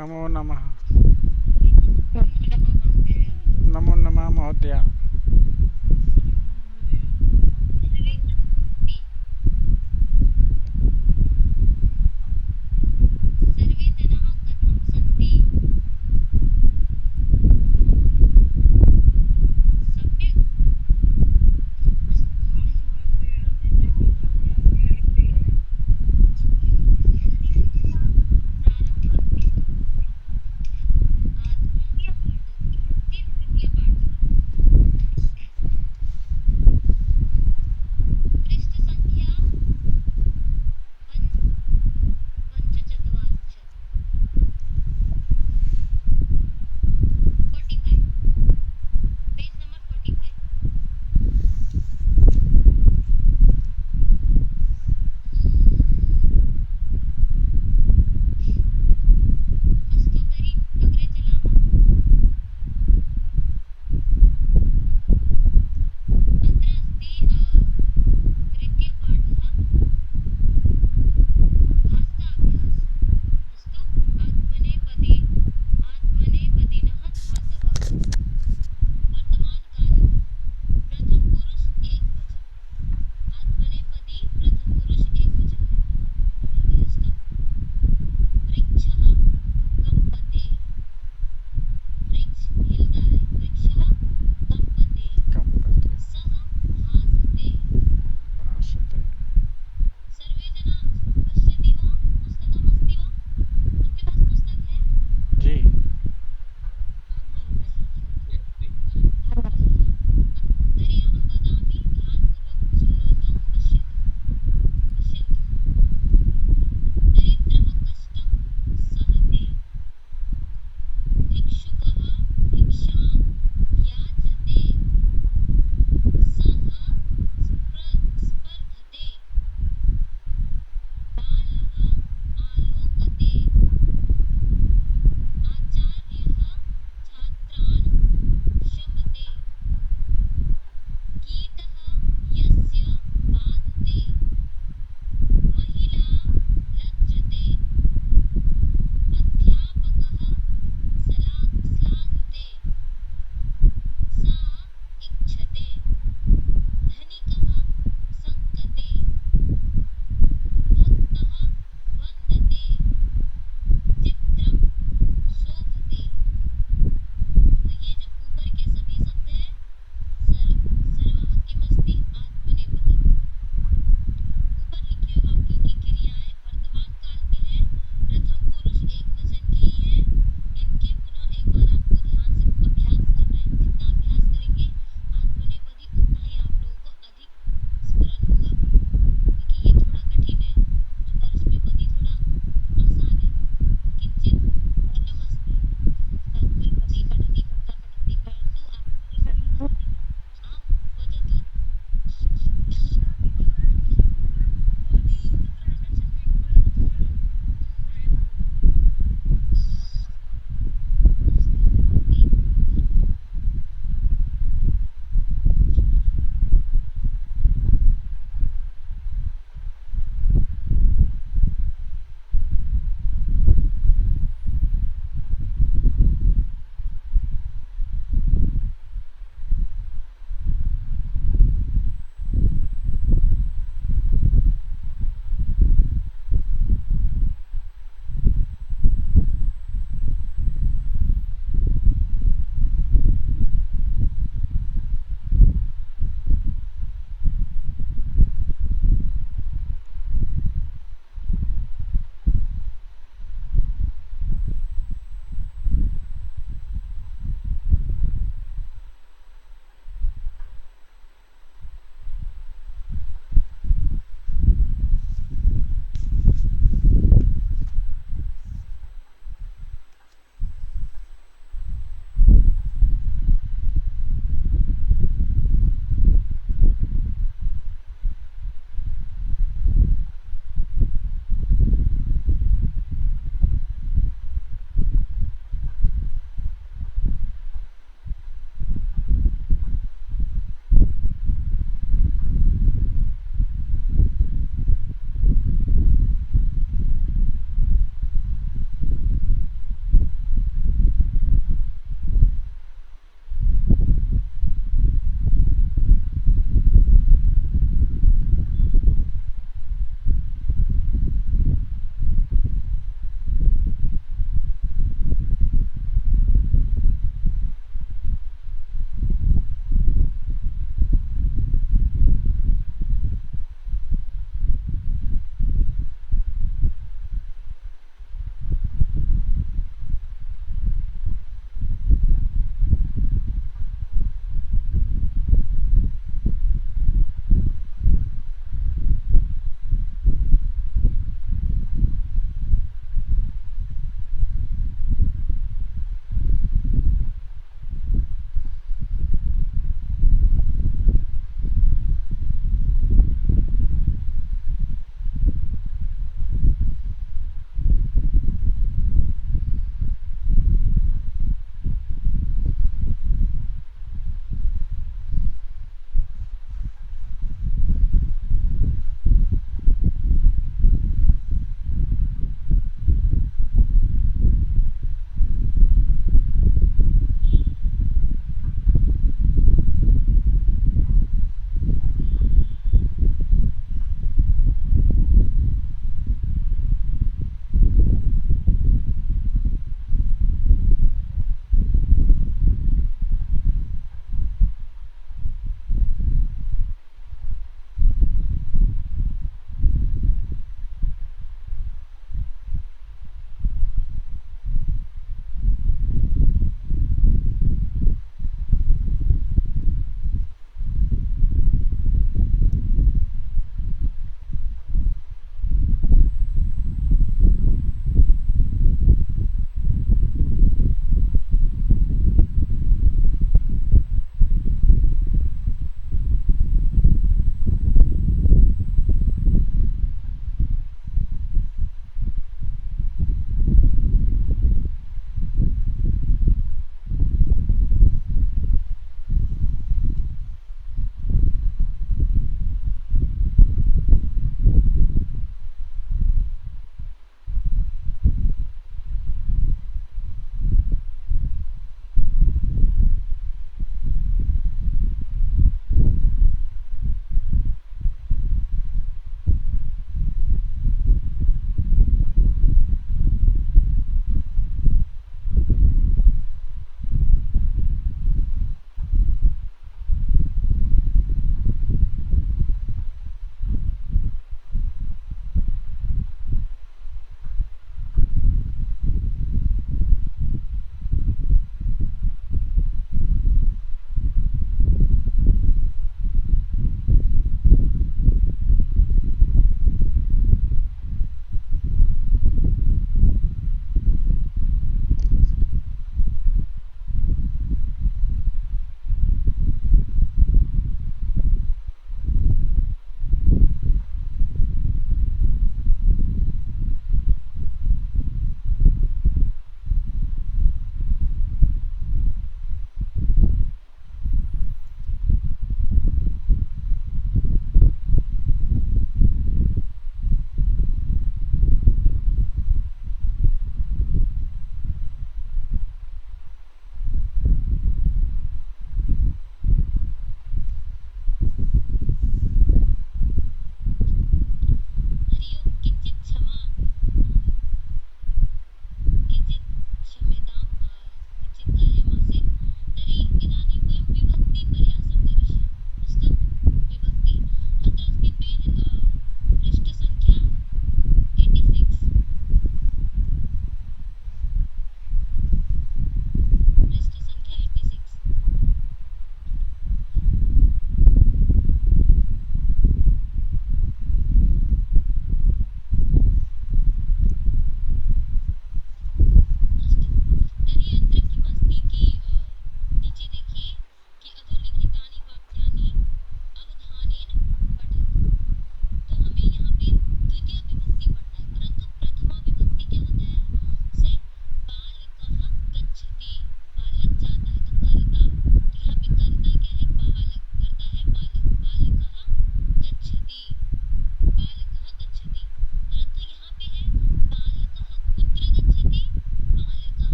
नमो नमः। नमो नमः महोदय।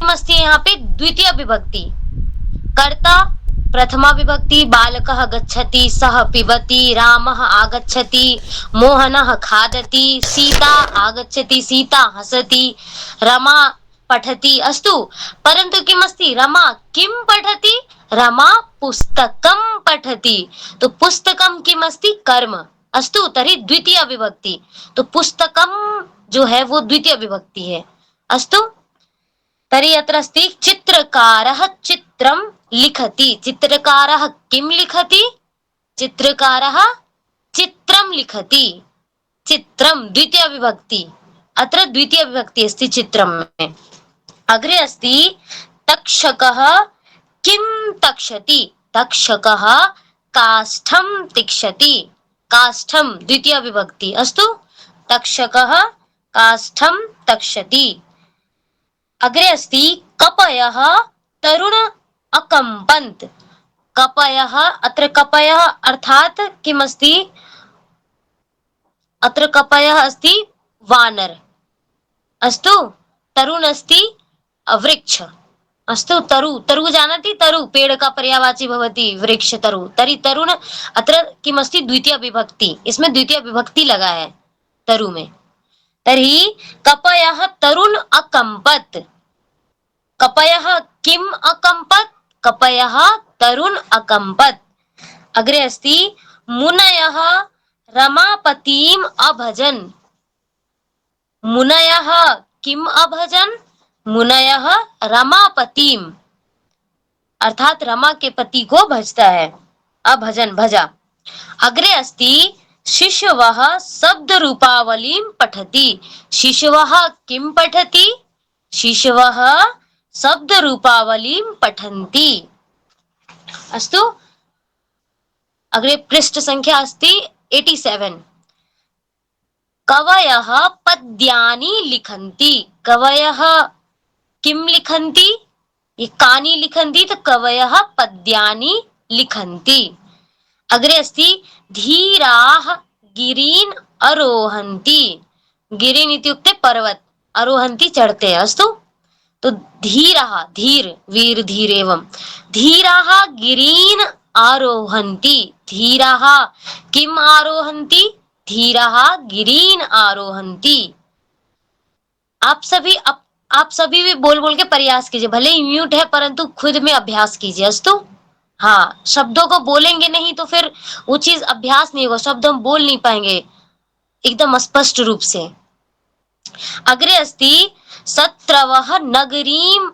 अस्ति यहाँ पे द्वितीय विभक्ति। कर्ता प्रथमा विभक्ति, बालकः गच्छति, सः पिबति, रामः आगच्छति, मोहनः खादति, सीता आगच्छति, सीता हसति, रमा पठति। अस्तु, परन्तु किम् अस्ति? रमा किं पठति? रमा पुस्तकं पठति। तो पुस्तकं किम् अस्ति? कर्म। अस्तु, तर्हि द्वितीय विभक्ति। तो पुस्तकं जो है वो द्वितीय विभक्ति है। अस्तु, तर्हि अत्र अस्ति चित्रकारः चित्रं लिखति। चित्रकारः किं लिखति? चित्रकारः चित्रं लिखति। चित्रं द्वितीय विभक्ति। अत्र द्वितीय विभक्ति अस्ति चित्रं में। अग्रे अस्ति तक्षकः किं तक्षति? तक्षकः काष्ठं तिक्षति। काष्ठं द्वितीय विभक्ति। अस्तु, तक्षकः काष्ठं तक्षति। अग्रे अस्ति कपयः तरुण अकम्पन्त। कपयः, अत्र कपयः अर्थात् किम् अस्ति? अत्र कपयः अस्ति वानर। अस्तु, तरुण अस्ति वृक्ष। अस्तु, तरु जानाति? तरु पेड़ का पर्यायवाची भवति वृक्ष तरु। तर्हि तरुण अत्र किम् अस्ति? द्वितीय विभक्ति। इसमें द्वितीय विभक्ति लगा है तरु में। तर्हि कपयः तरुण अकम्पत। कपयः किम् अकम्पत? कपयः तरुण अकम्पत। अग्रे अस्ति मुनयः रमापतिम् अभजन्। मुनयः किम् अभजन्? मुनयः रमापतिम् अर्थात रमा के पति को भजता है। अभजन, भजा। अग्रे अस्ति शिशवः शब्द रूपावलीं पठति। शिशवः किं पठति? शिशवः शब्द रूपावलीं पठन्ति। अस्तु, अग्रे पृष्ठ संख्या अस्ति 87। कवयः पद्यानि लिखन्ति। कवयः किं लिखन्ति? ये कानि लिखन्ति, तो कवयः पद्यानि लिखन्ति। अग्रे अस्ति धीराः गिरीन् आरोहन्ति। गिरीन् इत्युक्ते पर्वत, आरोहन्ति चढ़ते हैं। अस्तु, तो धीराः, धीर वीर धीर एवं, धीराः गिरीन् आरोहन्ति। धीराः किम् आरोहन्ति? धीराः गिरीन् आरोहन्ति। आप सभी भी बोल बोल के प्रयास कीजिए, भले ही म्यूट है परंतु खुद में अभ्यास कीजिए। अस्तु, हाँ, शब्दों को बोलेंगे नहीं तो फिर वो चीज अभ्यास नहीं होगा, शब्द हम बोल नहीं पाएंगे एकदम स्पष्ट रूप से। अग्रे अस्ति शत्रवः नगरीम्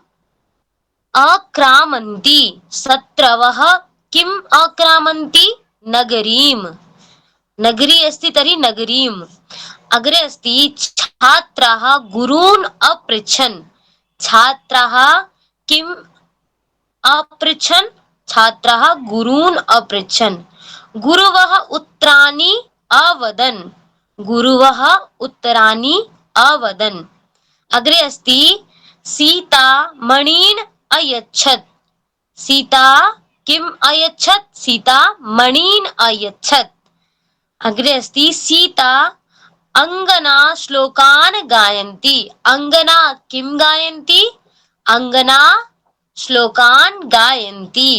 आक्रामन्ति। शत्रवः किम् आक्रामन्ति? नगरीम्। नगरी अस्ति तर्हि नगरीम्। अग्रे अस्ति छात्राः गुरून् अपृच्छन्। छात्राः किम् अपृच्छन्? छात्राः गुरून् अपृच्छन्। गुरवः उत्तराणि अवदन्। गुरवः उत्तराणि अवदन्। अग्रे अस्ति सीता मणीन् अयच्छत्। सीता किम् अयच्छत्? सीता मणीन् अयच्छत्। अग्रे अस्ति सीता अंगना श्लोकान् गायन्ति। अंगना किं गायन्ति? अंगना श्लोकान् गायन्ति।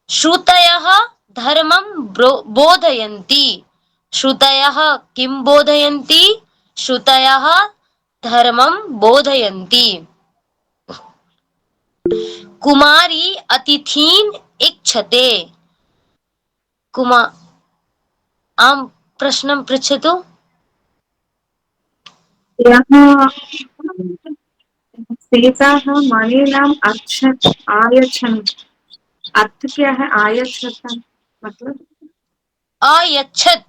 श्रुतयः धर्मं बोधयन्ति। श्रुतयः किं बोधयन्ति? श्रुतयः धर्मं बोधयन्ति। कुमारी अतिथीन् इच्छते। आं प्रश्नं पृच्छतु। सीताः मणिनाम् आयच्छन्। अर्थ क्या है आयच्छत्? मतलब आयच्छत्,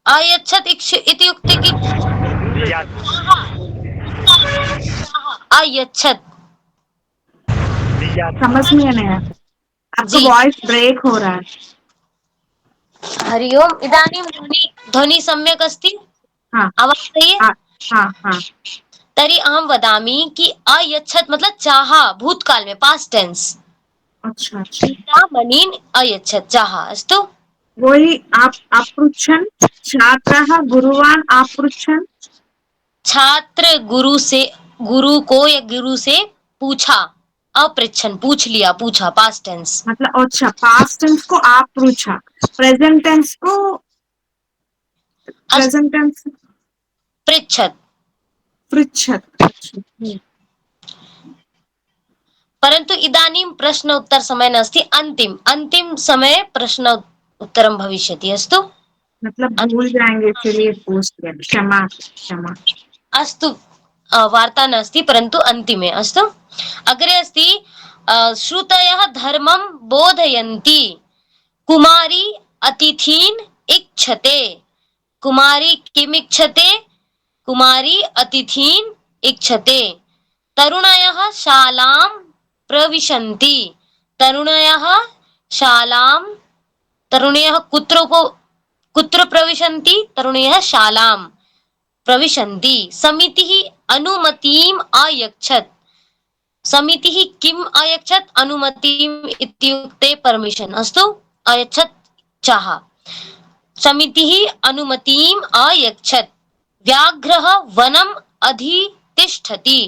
आयच्छत् इत्युक्ते कि आयच्छत्। समझ में नहीं आया, आपका वॉइस ब्रेक हो रहा है। हरि ओम। इदानीं ध्वनि सम्यक् अस्ति? हाँ, आवाज सही है? हाँ हाँ। तर्हि अहं वदामि कि अयच्छत् मतलब चाह, भूतकाल में पास्ट टेंस। अच्छा, सीता मणीन् अयच्छत्, चाह। अस्तु, वही आप अपृच्छन्। छात्राः गुरुवान् अपृच्छन्। छात्र गुरु से गुरु को या गुरु से पूछा, अपृच्छन पूछ लिया, पूछा, पास्ट टेंस। मतलब अच्छा, पास्ट टेंस को आप पूछा, प्रेजेंट टेंस को प्रेजेंट टेंस पृच्छत। पृच्छत। अच्छा। परंतु इदानीं प्रश्न उत्तर समय नास्ति, अंतिम अंतिम समय प्रश्न उत्तरं भविष्यति। अस्तु मतलब भूल जाएंगे इसलिए पूछ लिया, क्षमा क्षमा। अस्तु, वार्ता नास्ति परन्तु अन्तिमे। अस्तु, अग्रे अस्ति श्रुतयः धर्मं बोधयन्ति, कुमारी अतिथीन् इच्छते। कुमारी किम् इच्छते? कुमारी अतिथीन् इच्छते। तरुणयः शालां प्रविशन्ति। तरुणयः शालां, तरुणयः कुत्र प्रविशन्ति? तरुणयः शालां प्रविशन्ति। समितिः अनुमतिम् अयच्छत्। समितिः किम् अयच्छत्? अनुमतिम् इत्युक्ते परमिशन्। अस्तु, अयच्छत् चाह। समितिः अनुमतिम् अयच्छत्। व्याघ्रः वनम् अधितिष्ठति।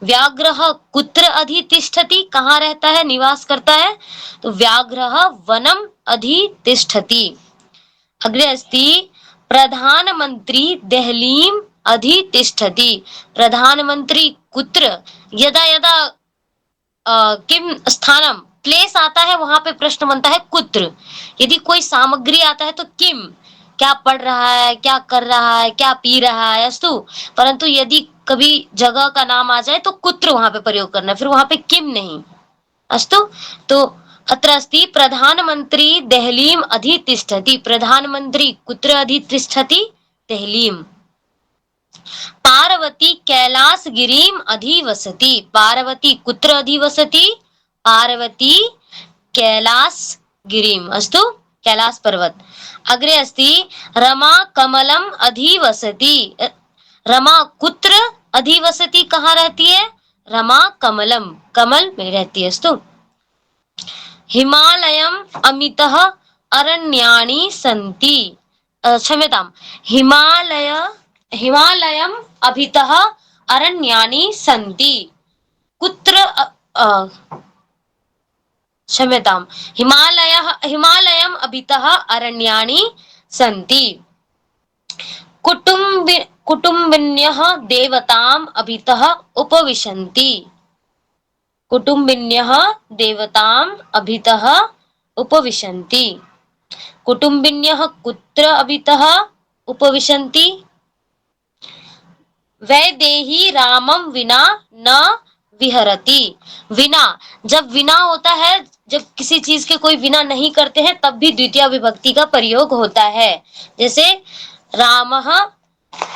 व्याघ्रः कुत्र अधितिष्ठति? कहाँ रहता है, निवास करता है? तो व्याघ्रः वनम् अधितिष्ठति। अग्रे अस्ति प्रधानमन्त्री देहलीम् अधितिष्ठति। प्रधानमंत्री कुत्र? यदा यदा किम स्थानम, प्लेस आता है वहां पे प्रश्न बनता है कुत्र। यदि कोई सामग्री आता है तो किम, क्या पढ़ रहा है, क्या कर रहा है, क्या पी रहा है। अस्तु, परंतु यदि कभी जगह का नाम आ जाए तो कुत्र वहां पे प्रयोग करना है, फिर वहां पे किम नहीं। अस्तु, तो अत्र अस्ति प्रधानमंत्री देहलीम् अधितिष्ठति। प्रधानमंत्री कुत्र अधितिष्ठति? देहलीम्। पार्वती कैलासगिरिम् अधिवसति। पार्वती कुत्र अधिवसति? पार्वती कैलासगिरिम्। अस्तु, कैलास पर्वत। अग्रे अस्ति रमा कमलम् अधिवसति। रमा कुत्र अधिवसति? कहाँ रहती है? रमा कमलम, कमल में रहती है। अस्तु, हिमालयम् अमितः अरण्यानि सन्ति। क्षम्यताम्, हिमालयम् अभितः अरण्यानि सन्ति। कुत्र? क्षम्यताम्, हिमालयम् अभितः अरण्यानि सन्ति। कुटुम्बिन्यः देवताम् अभितः उपविशन्ति। कुटुम्बिन्यः देवताम् अभितः उपविशन्ति। कुटुम्बिन्यः कुत्र अभितः उपविशन्ति? वैदेही रामं विना न विहरति। विना, जब विना होता है, जब किसी चीज के कोई विना नहीं करते हैं तब भी द्वितीय विभक्ति का प्रयोग होता है। जैसे रामः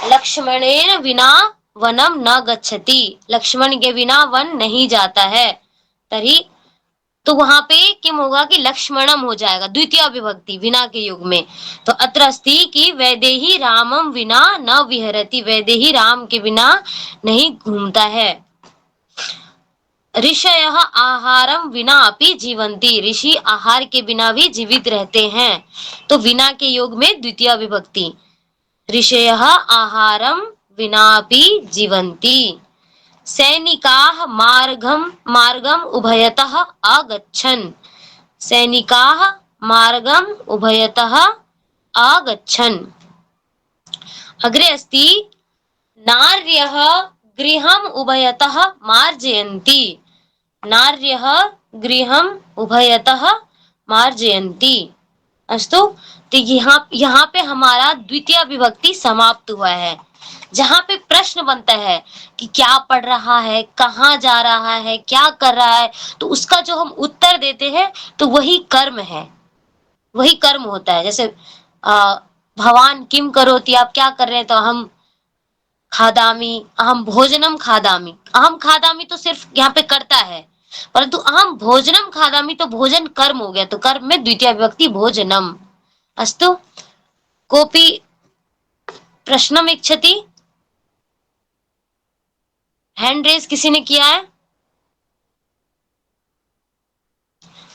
लक्ष्मणेन विना वनम न गच्छति। लक्ष्मण के बिना वन नहीं जाता है। तरी, तो वहां पे किम होगा कि लक्ष्मणम हो जाएगा, द्वितीय विभक्ति विना के युग में। तो अत्र अस्ति कि वैदेही रामम विना न विहरति। वैदेही राम के बिना नहीं घूमता है। ऋषयः आहारम विना अपि जीवन्ति। ऋषि आहार के बिना भी जीवित रहते हैं। तो विना के योग में द्वितीय विभक्ति। ऋषयः आहारम विनापि जीवन्ति। सैनिकाः मार्गम उभयतः आगच्छन्। सैनिकाः मार्गम उभयतः आगच्छन्। अग्रे अस्ति नार्यः गृहम् उभयतः मार्जयन्ति। नार्यः गृहम् उभयतः मार्जयन्ति। अस्तु, तो यहाँ पे हमारा द्वितीय विभक्ति समाप्त हुआ है। जहाँ पे प्रश्न बनता है कि क्या पढ़ रहा है, कहाँ जा रहा है, क्या कर रहा है, तो उसका जो हम उत्तर देते हैं तो वही कर्म है, वही कर्म होता है। जैसे भवान किम करोति, आप क्या कर रहे हैं? तो अहम खादामी, अहम भोजनम खादामी। अहम खादामी तो सिर्फ यहाँ पे करता है, परंतु अहम भोजनम खादामी तो भोजन कर्म हो गया, तो कर्म में द्वितीय विभक्ति भोजनम। अस्तु, कोपी प्रश्नम इच्छति? हैंड रेज किसी ने किया है?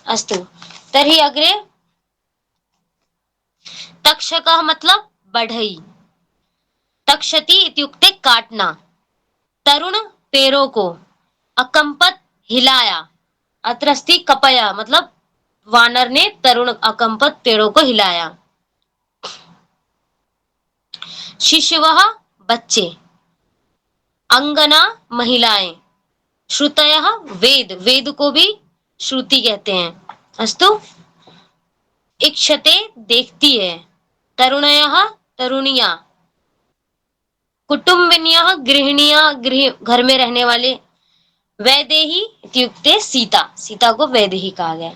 अस्तु, तर्हि अग्रे तक्षकः मतलब बढ़ई। तक्षति इत्युक्ते काटना। तरुण पेड़ों को अकंपत हिलाया। अत्र अस्ति कपया मतलब वानर ने तरुण अकंपत पेड़ों को हिलाया। शिशवः बच्चे, अंगना महिलाएं, श्रुतयः वेद, वेद को भी श्रुति कहते हैं। अस्तु, इक्षते देखती है, तरुणयः तरुणियां, कुटुम्बिन्यः गृहिणियां घर में रहने वाले, वैदेही इत्युक्ते सीता, सीता को वैदेही कहा गया।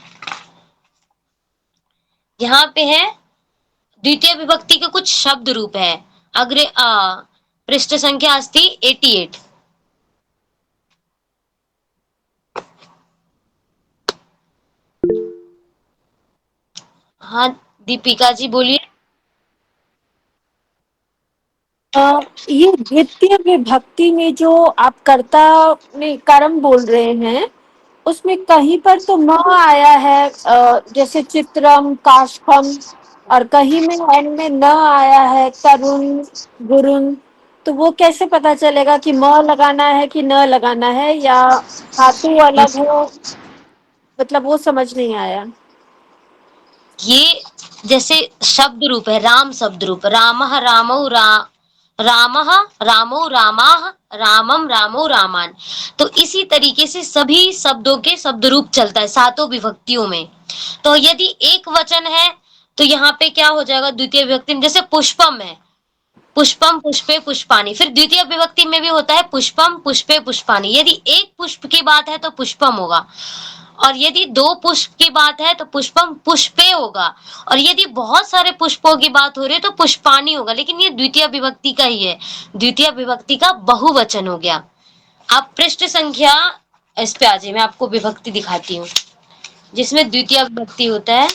यहाँ पे है द्वितीय विभक्ति के कुछ शब्द रूप है। अग्रे पृष्ठ संख्या अस्ति 88। हाँ दीपिका जी बोलिए। ये द्वितीय विभक्ति में जो आप कर्ता में कर्म बोल रहे हैं, उसमें कहीं पर तो म आया है, जैसे चित्रम, काष्ठम, और कहीं में एन में न आया है, तरुण, गुरुन। तो वो कैसे पता चलेगा कि म लगाना है कि न लगाना है, या धातु अलग हो? मतलब वो समझ नहीं आया। ये जैसे शब्द रूप है, राम शब्द रूप, रामः रामौ रामः रामौ रामाः रामम रामौ रामान। तो इसी तरीके से सभी शब्दों के शब्द रूप चलता है सातों विभक्तियों में। तो यदि एक वचन है तो यहाँ पे क्या हो जाएगा द्वितीय विभक्ति में, जैसे पुष्पम है, पुष्पम पुष्पे पुष्पानी। फिर द्वितीय विभक्ति में भी होता है पुष्पम पुष्पे पुष्पानी। यदि एक पुष्प की बात है तो पुष्पम होगा, और यदि दो पुष्प की बात है तो पुष्पम पुष्पे होगा, और यदि बहुत सारे पुष्पों की बात हो रही है तो पुष्पानी होगा। लेकिन ये द्वितीय विभक्ति का ही है, द्वितीय विभक्ति का बहुवचन हो गया। आप पृष्ठ संख्या इस पे आ जाइए, मैं आपको विभक्ति दिखाती हूँ जिसमें द्वितीय विभक्ति होता है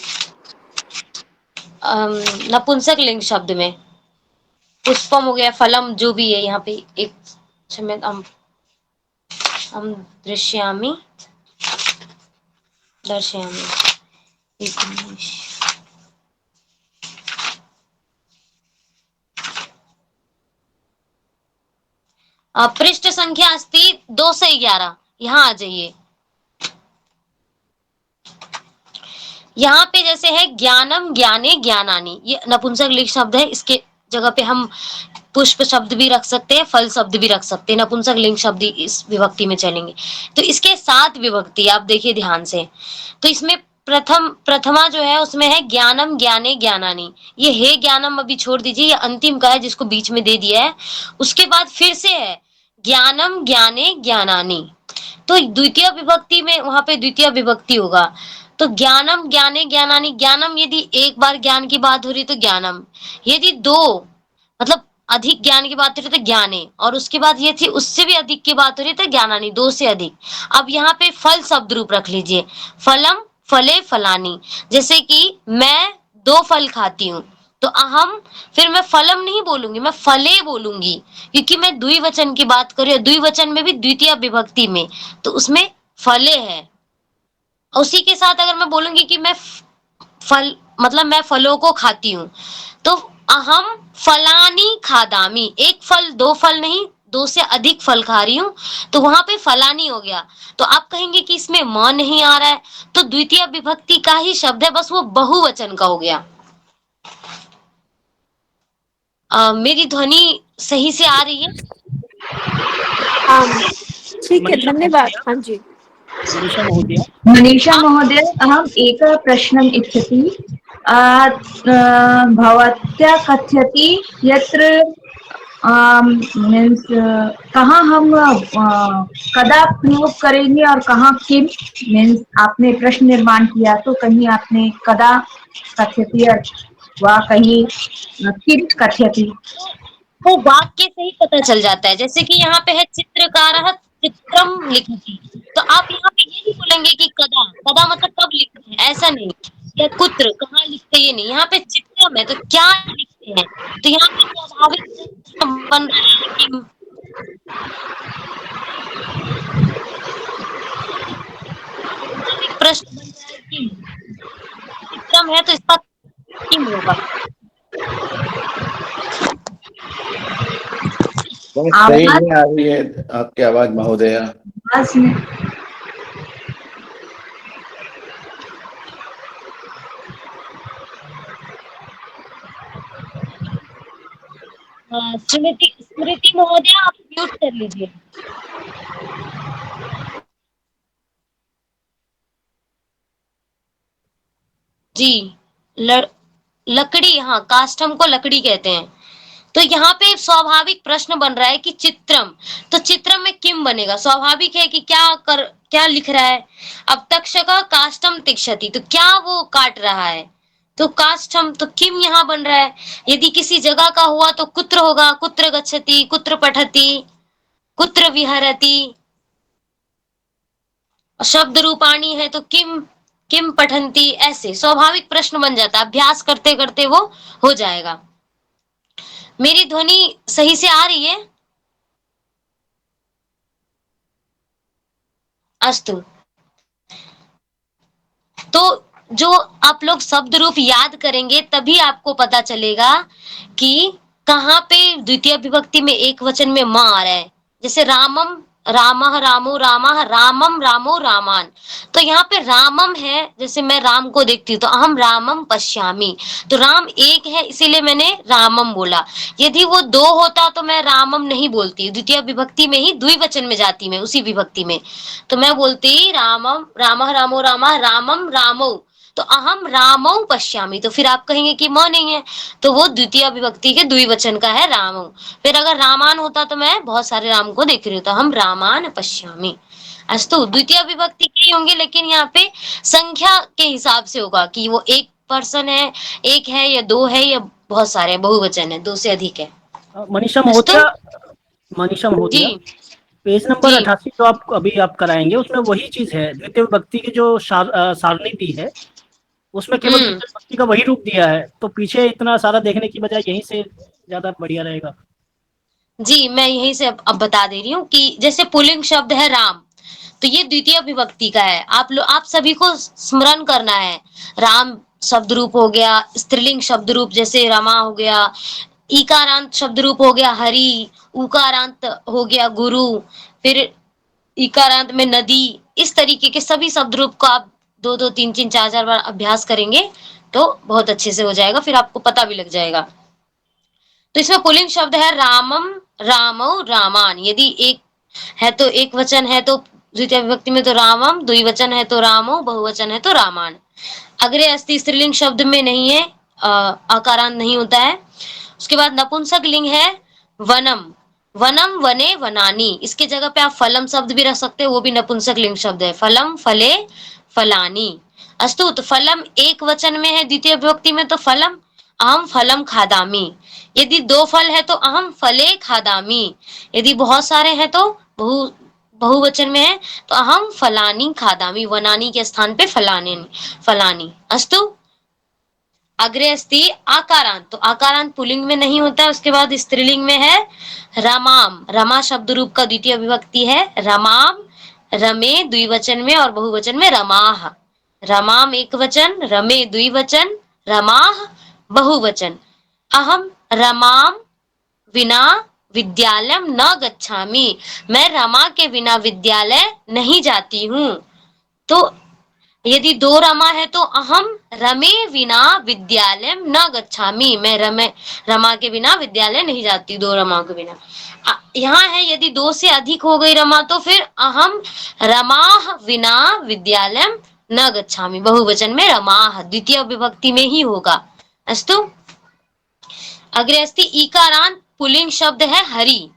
नपुंसक लिंग शब्द में। पुष्पम हो गया, फलम जो भी है यहाँ पे एक समय हम दृश्यामी दर्शयामी, एक निमिष। पृष्ठ संख्या अस्ति 2 से 11, यहाँ आ जाइए। यहाँ पे जैसे है ज्ञानम ज्ञाने ज्ञानानी, ये नपुंसक लिंग शब्द है, इसके जगह पे हम पुष्प शब्द भी रख सकते हैं, फल शब्द भी रख सकते हैं, नपुंसक लिंग शब्द इस विभक्ति में चलेंगे। तो इसके 7 विभक्ति आप देखिए ध्यान से। तो इसमें प्रथमा जो है उसमें है ज्ञानम ज्ञाने ज्ञानानी। ये हे ज्ञानम अभी छोड़ दीजिए, ये अंतिम का है जिसको बीच में दे दिया है। उसके बाद फिर से है ज्ञानम ज्ञाने ज्ञानानी। तो द्वितीय विभक्ति में वहां पे द्वितीय विभक्ति होगा। तो ज्ञानम ज्ञाने ज्ञानानी, ज्ञानम यदि एक बार ज्ञान की बात हो रही तो ज्ञानम, यदि दो मतलब अधिक ज्ञान की बात हो रही तो ज्ञाने, और उसके बाद ये थी उससे भी अधिक की बात हो रही तो ज्ञानानी, 2 से अधिक। अब यहाँ पे फल शब्द रूप रख लीजिए, फलम फले फलानी। जैसे कि मैं 2 फल खाती हूँ तो अहम, फिर मैं फलम नहीं बोलूंगी, मैं फले बोलूंगी, क्योंकि मैं द्विवचन की बात कर रही हूँ, द्विवचन में भी द्वितीय विभक्ति में, तो उसमें फले है। उसी के साथ अगर मैं बोलूंगी कि मैं फल मतलब मैं फलों को खाती हूँ, तो अहम फलानी खादामी, एक फल 2 फल नहीं, 2 से अधिक फल खा रही हूँ, तो वहां पे फलानी हो गया। तो आप कहेंगे कि इसमें म नहीं आ रहा है, तो द्वितीय विभक्ति का ही शब्द है, बस वो बहुवचन का हो गया। मेरी ध्वनि सही से आ रही है? हाँ ठीक है, धन्यवाद। हाँ जी मनीषा महोदय, अहम् एकः प्रश्नम् इच्छति। भवत्या कथ्यति यत्र मीन्स कहाँ हम कदा प्रयोग करेंगे और कहाँ किम, मीन्स आपने प्रश्न निर्माण किया तो कहीं आपने कदा कथ्यति व कहीं किम कथ्यति। वो वाक्य से ही पता चल जाता है। जैसे कि यहाँ पे है चित्रकारः चित्रम लिखति, तो आप यहाँ पे ये नहीं बोलेंगे कि कदा, कदा मतलब कब लिखते हैं, ऐसा नहीं, या कुत्र कहाँ लिखते, ये नहीं। यहाँ पे चित्रम है तो क्या लिखते हैं, तो यहाँ पे स्वाभाविक प्रश्न बन रहा है कि स्वाभाविक प्रश्न बन रहा है कि चित्रम है तो इसका किम होगा। सही आवाज नहीं आ रही है आपकी आवाज महोदया। आवाज में स्मृति स्मृति महोदया, आप म्यूट कर लीजिए। जी। लकड़ी, हाँ, काष्ठम को लकड़ी कहते हैं। तो यहाँ पे स्वाभाविक प्रश्न बन रहा है कि चित्रम, तो चित्रम में किम बनेगा। स्वाभाविक है कि क्या लिख रहा है। अब तक्षक काष्ठम तिक्षति, तो क्या वो काट रहा है, तो काष्ठम, तो किम यहाँ बन रहा है। यदि किसी जगह का हुआ तो कुत्र होगा, कुत्र गच्छति, कुत्र पठति, कुत्र विहरति। शब्द रूपाणी है तो किम, किम पठंती, ऐसे स्वाभाविक प्रश्न बन जाता है। अभ्यास करते करते वो हो जाएगा। मेरी ध्वनि सही से आ रही है? अस्तु। तो जो आप लोग शब्द रूप याद करेंगे तभी आपको पता चलेगा कि कहाँ पे द्वितीय विभक्ति में एक वचन में म आ रहा है। जैसे रामम, रामः, रामो, रामः, रामम, रामो, रामान। तो यहाँ पे रामम है, जैसे मैं राम को देखती हूँ तो अहम रामम पश्यामी, तो राम एक है इसीलिए मैंने रामम बोला। यदि वो दो होता तो मैं रामम नहीं बोलती, द्वितीय विभक्ति में ही द्विवचन में जाती मैं, उसी विभक्ति में। तो मैं बोलती रामम, रामः, रामो, रामः, रामम, रामो, तो अहम रामौ पश्यामी। तो फिर आप कहेंगे कि म नहीं है, तो वो द्वितीय विभक्ति के द्विवचन का है रामौ। फिर अगर रामान होता तो मैं बहुत सारे राम को देख रही हूँ, तो हम रामान पश्यामी। अस्तु, द्वितीय विभक्ति के ही होंगे, लेकिन यहाँ पे संख्या के हिसाब से होगा कि वो एक पर्सन है, एक है या दो है या बहुत सारे, बहुवचन है, दो से अधिक है। मनीषा अस्तु महोदया, मनीषा जी। महोदया, पेज नंबर जी 88 जो आप अभी आप कराएंगे उसमें वही चीज है, द्वितीय विभक्ति की जो सारणी दी है उसमें केवल द्वितीय विभक्ति का वही रूप दिया है, तो पीछे इतना सारा देखने की बजाय यहीं से ज्यादा बढ़िया रहेगा। जी, मैं यहीं से अब बता दे रही हूँ कि जैसे पुल्लिंग शब्द है राम, तो ये द्वितीय विभक्ति का है। आप सभी को स्मरण करना है। राम शब्द रूप हो गया, स्त्रीलिंग शब्द रूप जैसे रमा हो गया, इकारांत शब्द रूप हो गया हरि, उकारांत हो गया गुरु, फिर इकारांत में नदी। इस तरीके के सभी शब्द रूप को आप दो दो तीन तीन चार चार बार अभ्यास करेंगे तो बहुत अच्छे से हो जाएगा, फिर आपको पता भी लग जाएगा। तो इसमें पुल्लिंग शब्द है रामम, रामौ, रामान। यदि एक है तो एक वचन है तो द्वितीय विभक्ति में तो रामम, द्विवचन है तो रामो, बहुवचन है तो रामान। अग्रे अस्ति स्त्रीलिंग शब्द में नहीं है, अकारांत नहीं होता है। उसके बाद नपुंसक लिंग है वनम, वनम, वने, वनानी। इसके जगह पे आप फलम शब्द भी रख सकते हो, वो भी नपुंसक लिंग शब्द है, फलम, फले, फलानी। अस्तु, तो फलम एक वचन में है द्वितीय विभक्ति में तो फलम, अहम फलम खादामी। यदि दो फल है तो अहम फले खादामी। यदि बहुत सारे हैं तो बहुवचन में है तो अहम फलानी खादामी, वनानी के स्थान पे फलानी, फलानी। अस्तु, अग्रे अस्ति आकारांत, तो आकारांत पुल्लिंग में नहीं होता है। उसके बाद स्त्रीलिंग में है रमाम, रमा शब्द रूप का द्वितीय विभक्ति है रमाम, रमे द्विवचन में और बहुवचन में रमाह। रमाम एक वचन, रमे द्विवचन, रमाह बहुवचन। अहम रमाम विना विद्यालयम न गच्छामि, मैं रमा के बिना विद्यालय नहीं जाती हूँ। तो यदि दो रमा है तो अहम रमे विना विद्यालय न गच्छामि, मैं रमा के बिना विद्यालय नहीं जाती, दो रमा के बिना। यहाँ है यदि दो से अधिक हो गई रमा तो फिर अहम रमाह विना विद्यालय न गच्छामि, बहुवचन में रमाह, द्वितीय विभक्ति में ही होगा। अस्तु, अग्रे अस्ति इकारांत पुल्लिंग शब्द है हरि।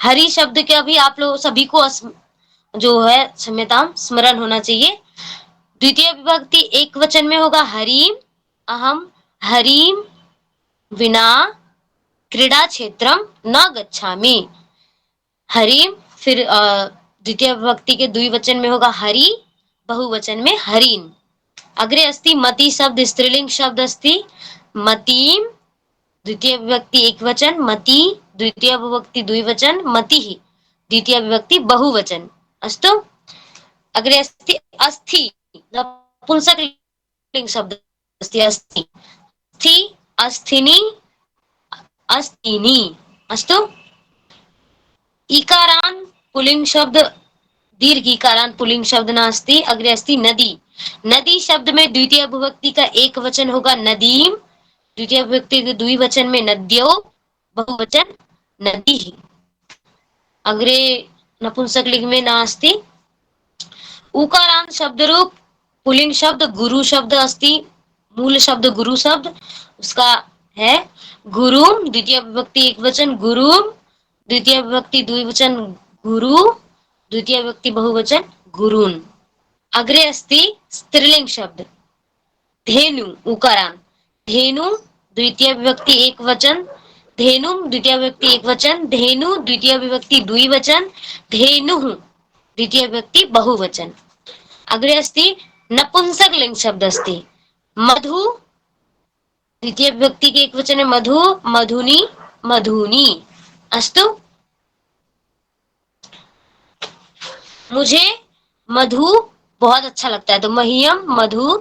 हरि शब्द का भी आप लोग सभी को जो है क्षम्यता स्मरण होना चाहिए। द्वितीय विभक्ति एक वचन में होगा हरीम, अहम हरीम विना क्रीड़ा क्षेत्रम न गच्छामि, हरीम। फिर द्वितीय विभक्ति के द्विवचन में होगा हरि, बहुवचन में हरीन। अग्रे अस्ति मति शब्द, स्त्रीलिंग शब्द अस्ति मतीम, द्वितीय विभक्ति एक वचन, मति द्वितीय विभक्ति द्विवचन, मति द्वितीय विभक्ति बहुवचन। अस्तु, अग्रे अस्ति अस्थि, नपुंसक लिंग शब्द अस्ति अस्थि, स्थि, अस्थिनि, अस्तिनि। अस्तु, ईकारान् पुल्लिंग शब्द दीर्घ ईकारान् पुल्लिंग शब्द नास्ति। अग्रे अस्ति नदी। नदी शब्द में द्वितीय विभक्ति का एक वचन होगा नदीम, द्वितीय विभक्ति के द्विवचन में नद्यो, बहुवचन नदी। अग्रे नपुंसकलिंग में नास्ति। उकारांत शब्द रूप पुल्लिंग शब्द गुरु शब्द अस्ति। मूल शब्द गुरु शब्द उसका है गुरुम, द्वितीय विभक्ति एक वचन गुरुम, द्वितीय विभक्ति द्विवचन गुरु, द्वितीय विभक्ति बहुवचन गुरुन। अग्रे अस्ति स्त्रीलिंग शब्द धेनु उकारांत। धेनु द्वितीय विभक्ति एक वचन, धेनुम द्वितीय विभक्ति एक वचन, धेनु द्वितीय विभक्ति द्विवचन, धेनुः द्वितीय विभक्ति बहुवचन। अग्रे अस्ति नपुंसकलिंग शब्द अस्ति मधु, द्वितीय विभक्ति के एक वचन है मधु, मधुनी, मधुनी। अस्तु, मुझे मधु बहुत अच्छा लगता है तो मह्यम मधु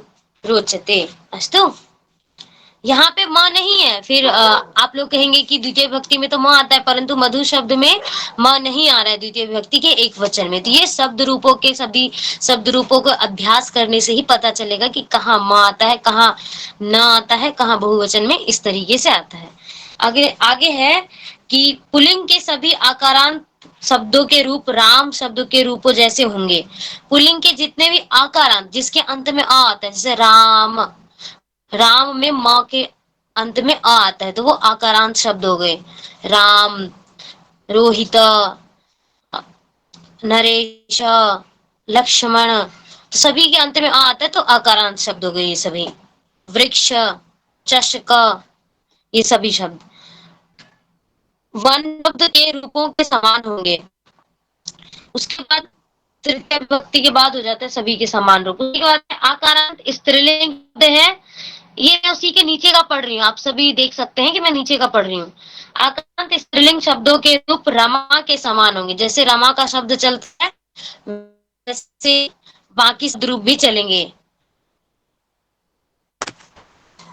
रोचते। अस्तु, यहाँ पे माँ नहीं है, फिर आप लोग कहेंगे कि द्वितीय विभक्ति में तो माँ आता है परंतु मधु शब्द में माँ नहीं आ रहा है द्वितीय विभक्ति के एक वचन में। तो ये शब्द रूपों के सभी शब्द रूपों को अभ्यास करने से ही पता चलेगा कि कहाँ माँ आता है, कहाँ न आता है, कहाँ बहुवचन में इस तरीके से आता है। आगे है कि पुल्लिंग के सभी आकारांत शब्दों के रूप राम शब्द के रूपों जैसे होंगे। पुल्लिंग के जितने भी आकारांत जिसके अंत में आ आता है, जैसे राम, राम में माँ के अंत में आ आता है तो वो आकारांत शब्द हो गए। राम, रोहित, नरेश, लक्ष्मण, तो सभी के अंत में आ आता है तो आकारांत शब्द हो गए ये सभी। वृक्ष, चषक, ये सभी शब्द वन शब्द के रूपों के समान होंगे। उसके बाद तृतीय विभक्ति के बाद हो जाता है सभी के समान रूप। उसके बाद आकारांत स्त्रीलिंग शब्द है, ये मैं उसी के नीचे का पढ़ रही हूँ, आप सभी देख सकते हैं कि मैं नीचे का पढ़ रही हूँ। आकारांत स्त्रीलिंग शब्दों के रूप रमा के समान होंगे। जैसे रमा का शब्द चलता है वैसे बाकी शब्द रूप भी चलेंगे।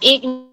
एक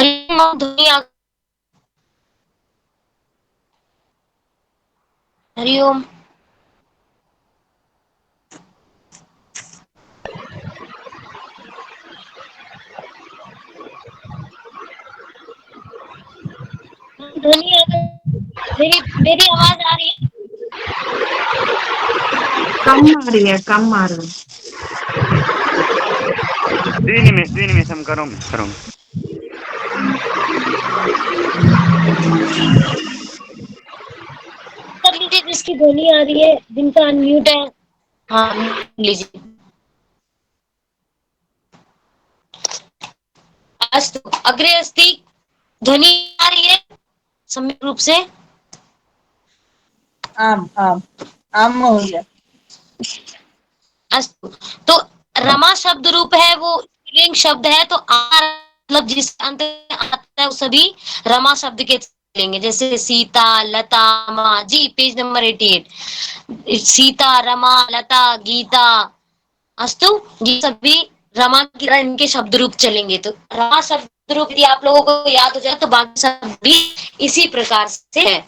ध्वनि हरिओम। ध्वनि मेरी मेरी आवाज आ रही है? कम आ रही है, कम आ रही है। द्विनिमिषं करोमि। कर लीजिए जिसकी ध्वनि आ रही है, जिनका अनम्यूट है। हाँ लीजिए। अस्तु, अग्रे अस्ति ध्वनि आ रही है सम्यक रूप से? आम आम आम महोदय। अस्तु, तो रमा शब्द रूप है वो स्त्रीलिंग शब्द है तो मतलब जिस अंत में आता है वो सभी रमा शब्द के लेंगे। जैसे सीता, लता, माँ जी, पेज नंबर 88। सीता, रमा, लता, गीता। अस्तु, ये सभी रमा की इनके शब्द रूप चलेंगे। तो रमा शब्द रूप यदि आप लोगों को याद हो जाए तो बाकी सब भी इसी प्रकार से है।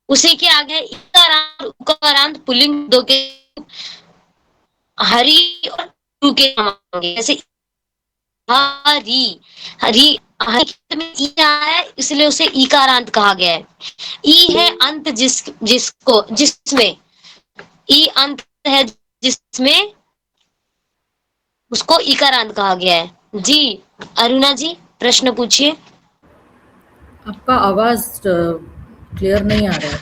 उसी के आगे इकारांत उकारांत पुल्लिंग दो के हरि और टू के होंगे। जैसे हरि, हरि हरि में ई आया है इसलिए उसे ईकारांत कहा गया है। ई है अंत जिसमें ई अंत है जिसमें उसको इकारांत कहा गया है। जी अरुणा जी प्रश्न पूछिए। आपका आवाज क्लियर नहीं आ रहा है।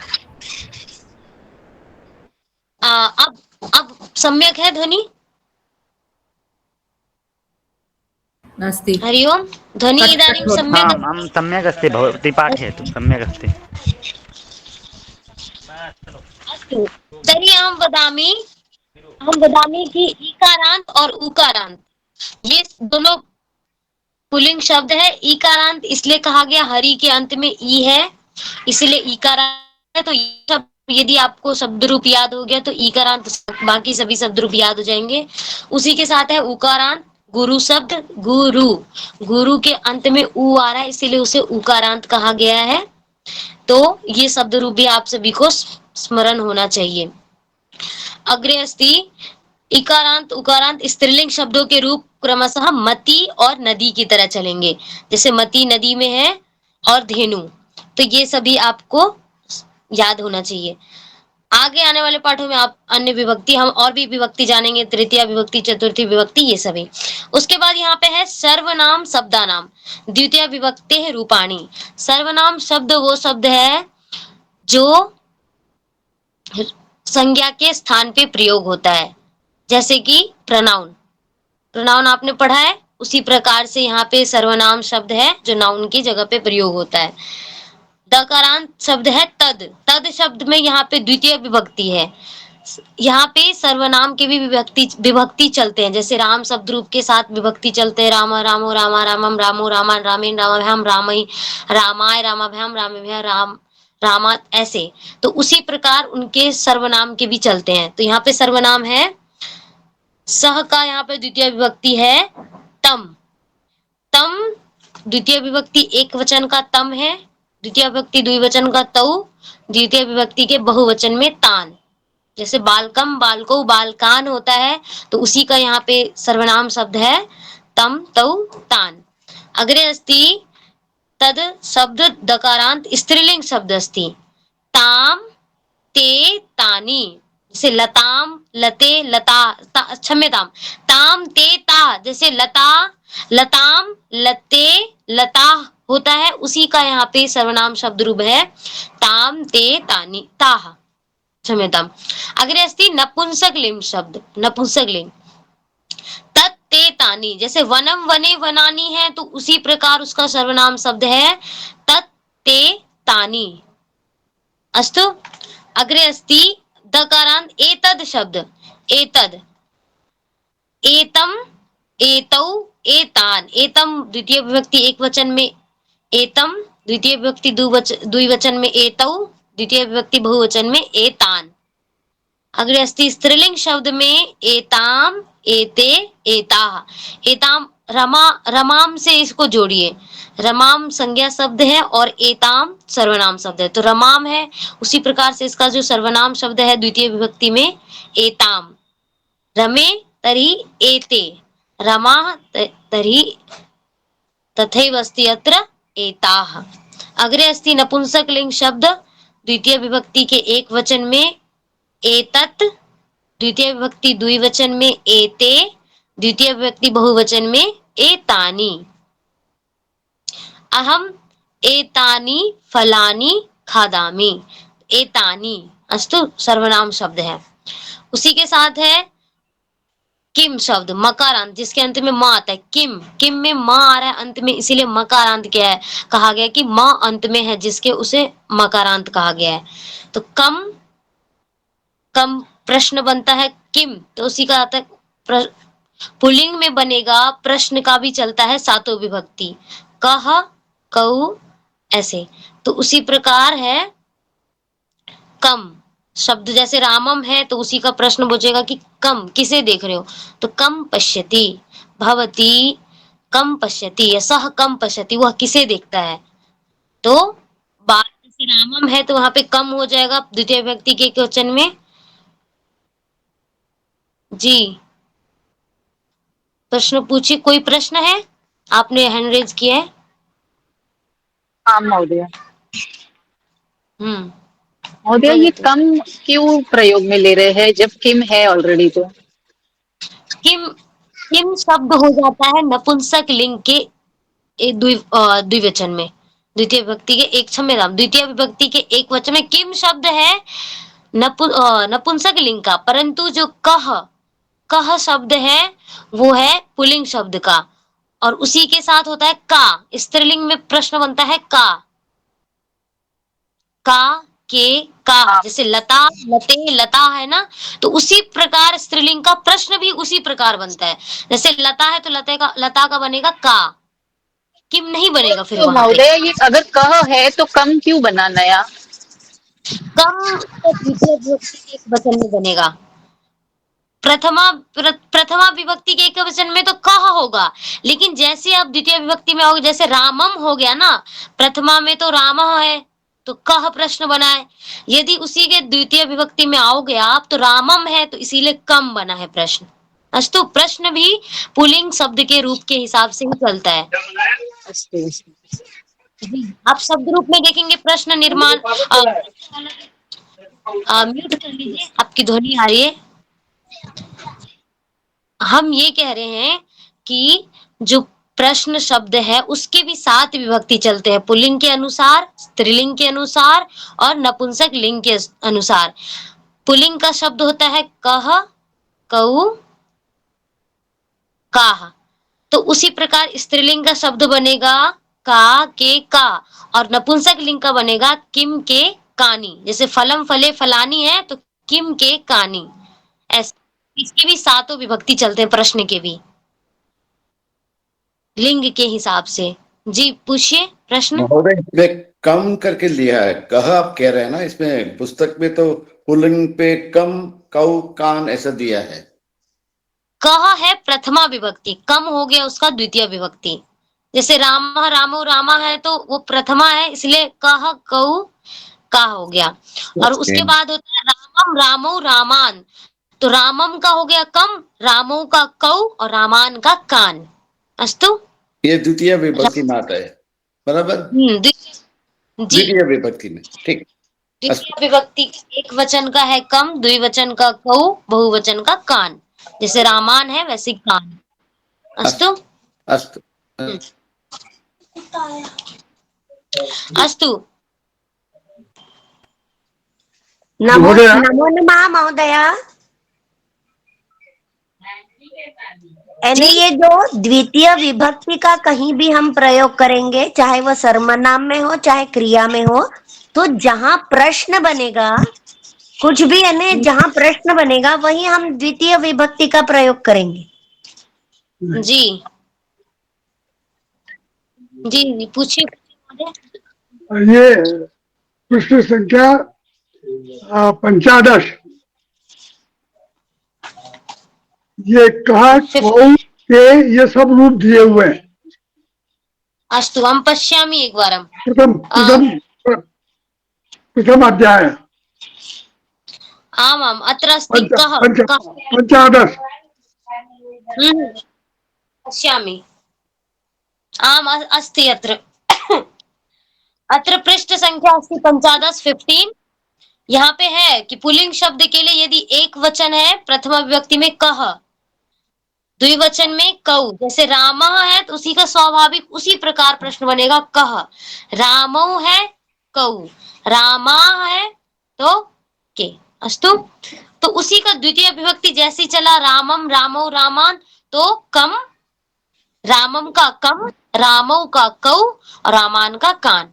अब सम्यक है ध्वनि? नास्ति। हरि ओम। ध्वनि कट इदानीं होता। सम्यक् आम् आं सम्यक् अस्ति, भवती पाठयतु, सम्यक् अस्ति। अस्तु तर्हि अहं वदामि कि ईकारांत और उकारांत ये दोनों पुल्लिंग शब्द है। ईकारांत इसलिए कहा गया, हरि के अंत में ई है इसलिए ईकारांत है। तो ये सब यदि आपको शब्द रूप याद हो गया तो ईकारांत बाकी सभी शब्द रूप याद हो जाएंगे। उसी के साथ है उकारांत। गुरु शब्द, गुरु के अंत में उ आ रहा है इसीलिए उसे उकारांत कहा गया है। तो ये शब्द रूप भी आप सभी को स्मरण होना चाहिए। अग्रे अस्ति इकारांत उकारांत स्त्रीलिंग शब्दों के रूप क्रमशः मति और नदी की तरह चलेंगे। जैसे मति नदी में है और धेनु, तो ये सभी आपको याद होना चाहिए। आगे आने वाले पाठों में आप अन्य विभक्ति, हम और भी विभक्ति जानेंगे, तृतीय विभक्ति, चतुर्थी विभक्ति, ये सभी। उसके बाद यहाँ पे है सर्वनाम शब्दानाम द्वितीय विभक्ति है रूपाणी। सर्वनाम शब्द वो शब्द है जो संज्ञा के स्थान पे प्रयोग होता है, जैसे कि प्रोनाउन। प्रोनाउन आपने पढ़ा है, उसी प्रकार से यहाँ पे सर्वनाम शब्द है जो नाउन की जगह पे प्रयोग होता है। दकारांत शब्द है तद। तद शब्द में यहाँ पे द्वितीय विभक्ति है। यहाँ पे सर्वनाम के भी विभक्ति चलते हैं। जैसे राम शब्द रूप के साथ विभक्ति चलते हैं, राम रामो रामा रामम रामो रामान रामेन रामाभ्याम रामई रामाय रामाभ्याम रामेभ्य राम रामा, ऐसे। तो उसी प्रकार उनके सर्वनाम के भी चलते हैं। तो यहाँ पे सर्वनाम है सह का, यहाँ पे द्वितीय विभक्ति है तम। तम द्वितीय विभक्ति एक वचन का तम है, द्वितीय विभक्ति द्विवचन का तऊ, द्वितीय विभक्ति के बहुवचन में तान। जैसे बालकम, बालको, बालकान होता है, तो उसी का यहाँ पे सर्वनाम शब्द है तम तऊ तान। अग्रे अस्ति तद शब्द दकारांत स्त्रीलिंग शब्द अस्ति ताम ते तानी। जैसे लताम, लते, लता, क्षम्यताम, ताम ते ता, जैसे लता, लताम, लते, लता होता है, उसी का यहाँ पे सर्वनाम शब्द रूप है ताम ते तानी ताह, क्षम्यताम। अग्रे अस्ति नपुंसक लिंग शब्द, नपुंसक लिंग तत् ते तानी। जैसे वनम वने वनानी है, तो उसी प्रकार उसका सर्वनाम शब्द है तत् ते तानी। अस्तु। अग्रे अस्ति दकारांत एतद शब्द, एतद, एतम, एतौ, एतान। एतम द्वितीय विभक्ति एक वचन में एतम, द्वितीय विभक्ति द्विवचन में एतौ, द्वितीय विभक्ति बहुवचन में एतान। अग्रे अस्ति स्त्रीलिंग शब्द में एताम, एते, एताह। एताम रमा, रमाम से इसको जोड़िए। रमाम संज्ञा शब्द है और एताम सर्वनाम शब्द है, तो रमाम है, उसी प्रकार से इसका जो सर्वनाम शब्द है द्वितीय विभक्ति में एताम। रमे तर्हि एते, रमा तर्हि तथैव अस्ति अत्र एताः। अग्रे अस्ति नपुंसक लिंग शब्द द्वितीय विभक्ति के एक वचन में एतत्, द्वितीय विभक्ति द्विवचन में एते, द्वितीय विभक्ति बहुवचन में एतानि। अहम एतानि फलानि खादामि। एतानि अस्तु सर्वनाम शब्द है। उसी के साथ है किम शब्द, मकारांत, जिसके अंत में म आता है। किम, किम में म आ रहा है अंत में, इसीलिए मकारांत क्या है कहा गया कि म अंत में है, जिसके उसे मकारांत कहा गया है। तो कम, कम प्रश्न बनता है किम, तो उसी का आता है पुल्लिंग में बनेगा, प्रश्न का भी चलता है सातों विभक्ति, कह, कऊ, ऐसे। तो उसी प्रकार है कम शब्द, जैसे रामम है तो उसी का प्रश्न पूछेगा कि कम किसे देख रहे हो, तो कम पश्यति, भवती कम पश्यति, या सह कम पश्यति, वह किसे देखता है। तो बात जैसे रामम है तो वहां पे कम हो जाएगा द्वितीय व्यक्ति के क्वेश्चन में। जी प्रश्न पूछिए, कोई प्रश्न है? आपने हैंड रेज किया है। हाँ महोदय। महोदय ये कम क्यों प्रयोग में ले रहे हैं जब किम है ऑलरेडी तो? किम किम शब्द हो जाता है नपुंसक लिंग के द्विवचन में, द्वितीय विभक्ति के एक क्षम्यताम द्वितीय विभक्ति के एक वचन में किम शब्द है नपुंसक लिंग का, परंतु जो कह शब्द है वो है पुल्लिंग शब्द का, और उसी के साथ होता है का। स्त्रीलिंग में प्रश्न बनता है का के का, जैसे लता लते लता है ना, तो उसी प्रकार स्त्रीलिंग का प्रश्न भी उसी प्रकार बनता है। जैसे लता है तो लता का बनेगा का, किम नहीं बनेगा फिर तो वहां पे। महोदय ये अगर कह है तो कम क्यों बना नया? कम तो द्वितीय विभक्ति के एक वचन में बनेगा, प्रथमा विभक्ति के एक वचन में तो कह होगा, लेकिन जैसे आप द्वितीय विभक्ति में आओगे, जैसे रामम हो गया ना, प्रथमा में तो राम है तो कह प्रश्न बना है, यदि उसी के द्वितीय विभक्ति में आओगे आप तो रामम है तो इसीलिए कम बना है प्रश्न। अस्तु, प्रश्न भी पुल्लिंग शब्द के रूप के हिसाब से ही चलता है। जी, आप शब्द रूप में देखेंगे प्रश्न निर्माण। म्यूट कर लीजिए, आपकी ध्वनि आ रही है। हम ये कह रहे हैं कि जो प्रश्न शब्द है उसके भी 7 विभक्ति चलते हैं, पुल्लिंग के अनुसार, स्त्रीलिंग के अनुसार और नपुंसक लिंग के अनुसार। पुल्लिंग का शब्द होता है कह, कऊ, काह, तो उसी प्रकार स्त्रीलिंग का शब्द बनेगा का के का, और नपुंसक लिंग का बनेगा किम के कानी। जैसे फलम फले फलानी है तो किम के कानी, ऐसे इसकी भी 7 विभक्ति चलते हैं प्रश्न के भी लिंग के हिसाब से। जी पूछिए प्रश्न। महोदय इसमें कम करके लिया है, कह आप कह रहे हैं ना, इसमें पुस्तक में तो पुल्लिंग पे कम कऊ कान ऐसा दिया है। कह है प्रथमा विभक्ति, कम हो गया उसका द्वितीय विभक्ति। जैसे राम रामो रामा है तो वो प्रथमा है, इसलिए कह कऊ का हो गया। और उसके बाद होता है रामम रामो रामान, तो रामम का हो गया कम, रामो का कऊ और रामान का कान। अस्तु, ये द्वितीय विभक्ति में आता है, बराबर? द्वितीय विभक्ति में, ठीक। द्वितीय विभक्ति एक वचन का है कम, द्विवचन का कऊ, बहुवचन का कान। जैसे रामान है वैसे कान। अस्तु अस्तु अस्तु। नमो नमः महोदय। यानी ये जो द्वितीय विभक्ति का कहीं भी हम प्रयोग करेंगे, चाहे वह सर्वनाम में हो चाहे क्रिया में हो, तो जहां प्रश्न बनेगा, कुछ भी यानी जहां प्रश्न बनेगा वही हम द्वितीय विभक्ति का प्रयोग करेंगे। जी जी पूछिए। ये पृष्ठ संख्या 15, ये कहा कौन के ये सब रूप दिए हुए हैं। अस्तु, हम पश्यामि एक बार। प्रथम अध्याय। आम आम अत्र अस्ति कः 15। पश्यामि। आम अस्ति अत्र अत्र पृष्ठ संख्या अस्ति 15। यहाँ पे है कि पुल्लिंग शब्द के लिए यदि एक वचन है प्रथमा विभक्ति में कह, द्विवचन में कऊ, जैसे राम है तो उसी का स्वाभाविक उसी प्रकार प्रश्न बनेगा कह, रामो है कऊ, रामा है तो के। अस्तु, तो उसी का द्वितीय विभक्ति जैसे चला रामम रामो रामान, तो कम, रामम का कम, रामो का कऊ और रामान का कान।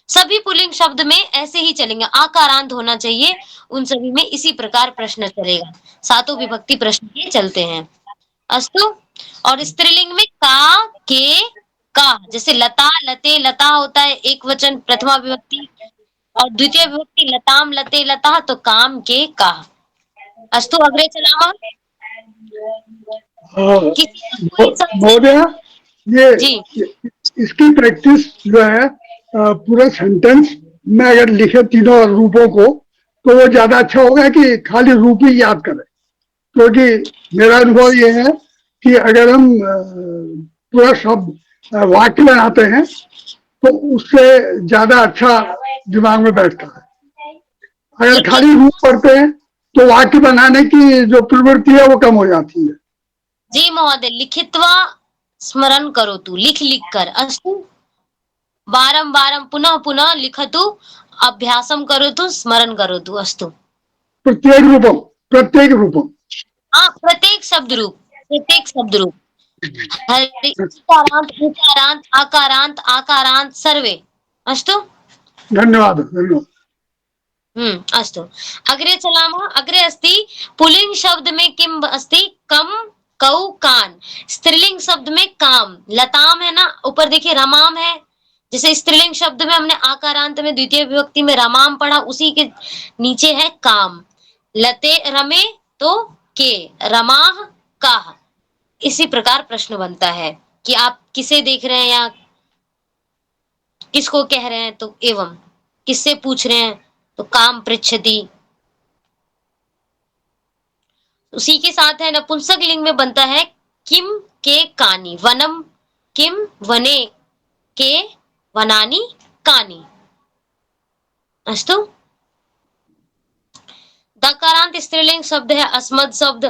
सभी पुल्लिंग शब्द में ऐसे ही चलेंगे, आकारांत होना चाहिए, उन सभी में इसी प्रकार प्रश्न चलेगा। 7 विभक्ति प्रश्न के चलते हैं। अस्तु, और स्त्रीलिंग में का के का, जैसे लता लते लता होता है एक वचन प्रथमा विभक्ति, और द्वितीय विभक्ति लताम लते लता तो काम के का। अस्तु, अग्रे चलामा। महोदय ये इसकी प्रैक्टिस जो है पूरा सेंटेंस में अगर लिखे तीनों रूपों को तो वो ज्यादा अच्छा होगा कि खाली रूप ही याद करें, क्योंकि मेरा अनुभव ये है कि अगर हम पूरा शब्द वाक्य बनाते हैं तो उससे ज्यादा अच्छा दिमाग में बैठता है। अगर खाली रूप पढ़ते हैं तो वाक्य बनाने की जो प्रवृत्ति है वो कम हो जाती है। जी महोदय, लिखित्वा स्मरण करोतु, लिख लिख कर, अस्तु वारं वारं पुनः पुनः लिखतु, अभ्यासं करोतु, स्मरण करोतु, अस्तु। प्रत्येक रूपम हाँ, प्रत्येक शब्द रूप हरि इकारांत उकारांत आकारांत आकारांत सर्वे, अस्तु। धन्यवाद। अस्तु, अग्रे चलामः। अग्रे अस्ति पुल्लिंग शब्द में किम अस्ति? कम, कौ, कान। स्त्रीलिंग शब्द में काम, लताम है ना, ऊपर देखिए रमाम है। जैसे स्त्रीलिंग शब्द में हमने आकारांत में द्वितीय विभक्ति में रमाम पढ़ा, उसी के नीचे है काम। लते रमे तो के, रमाह काह। इसी प्रकार प्रश्न बनता है कि आप किसे देख रहे हैं या किसको कह रहे हैं, तो एवं किससे पूछ रहे हैं, तो काम पृच्छति। उसी के साथ है नपुंसक लिंग में बनता है किम के कानी, वनम किम वने के वनानी कानी, अस्तु। दकारांत स्त्रीलिंग शब्द है अस्मद शब्द,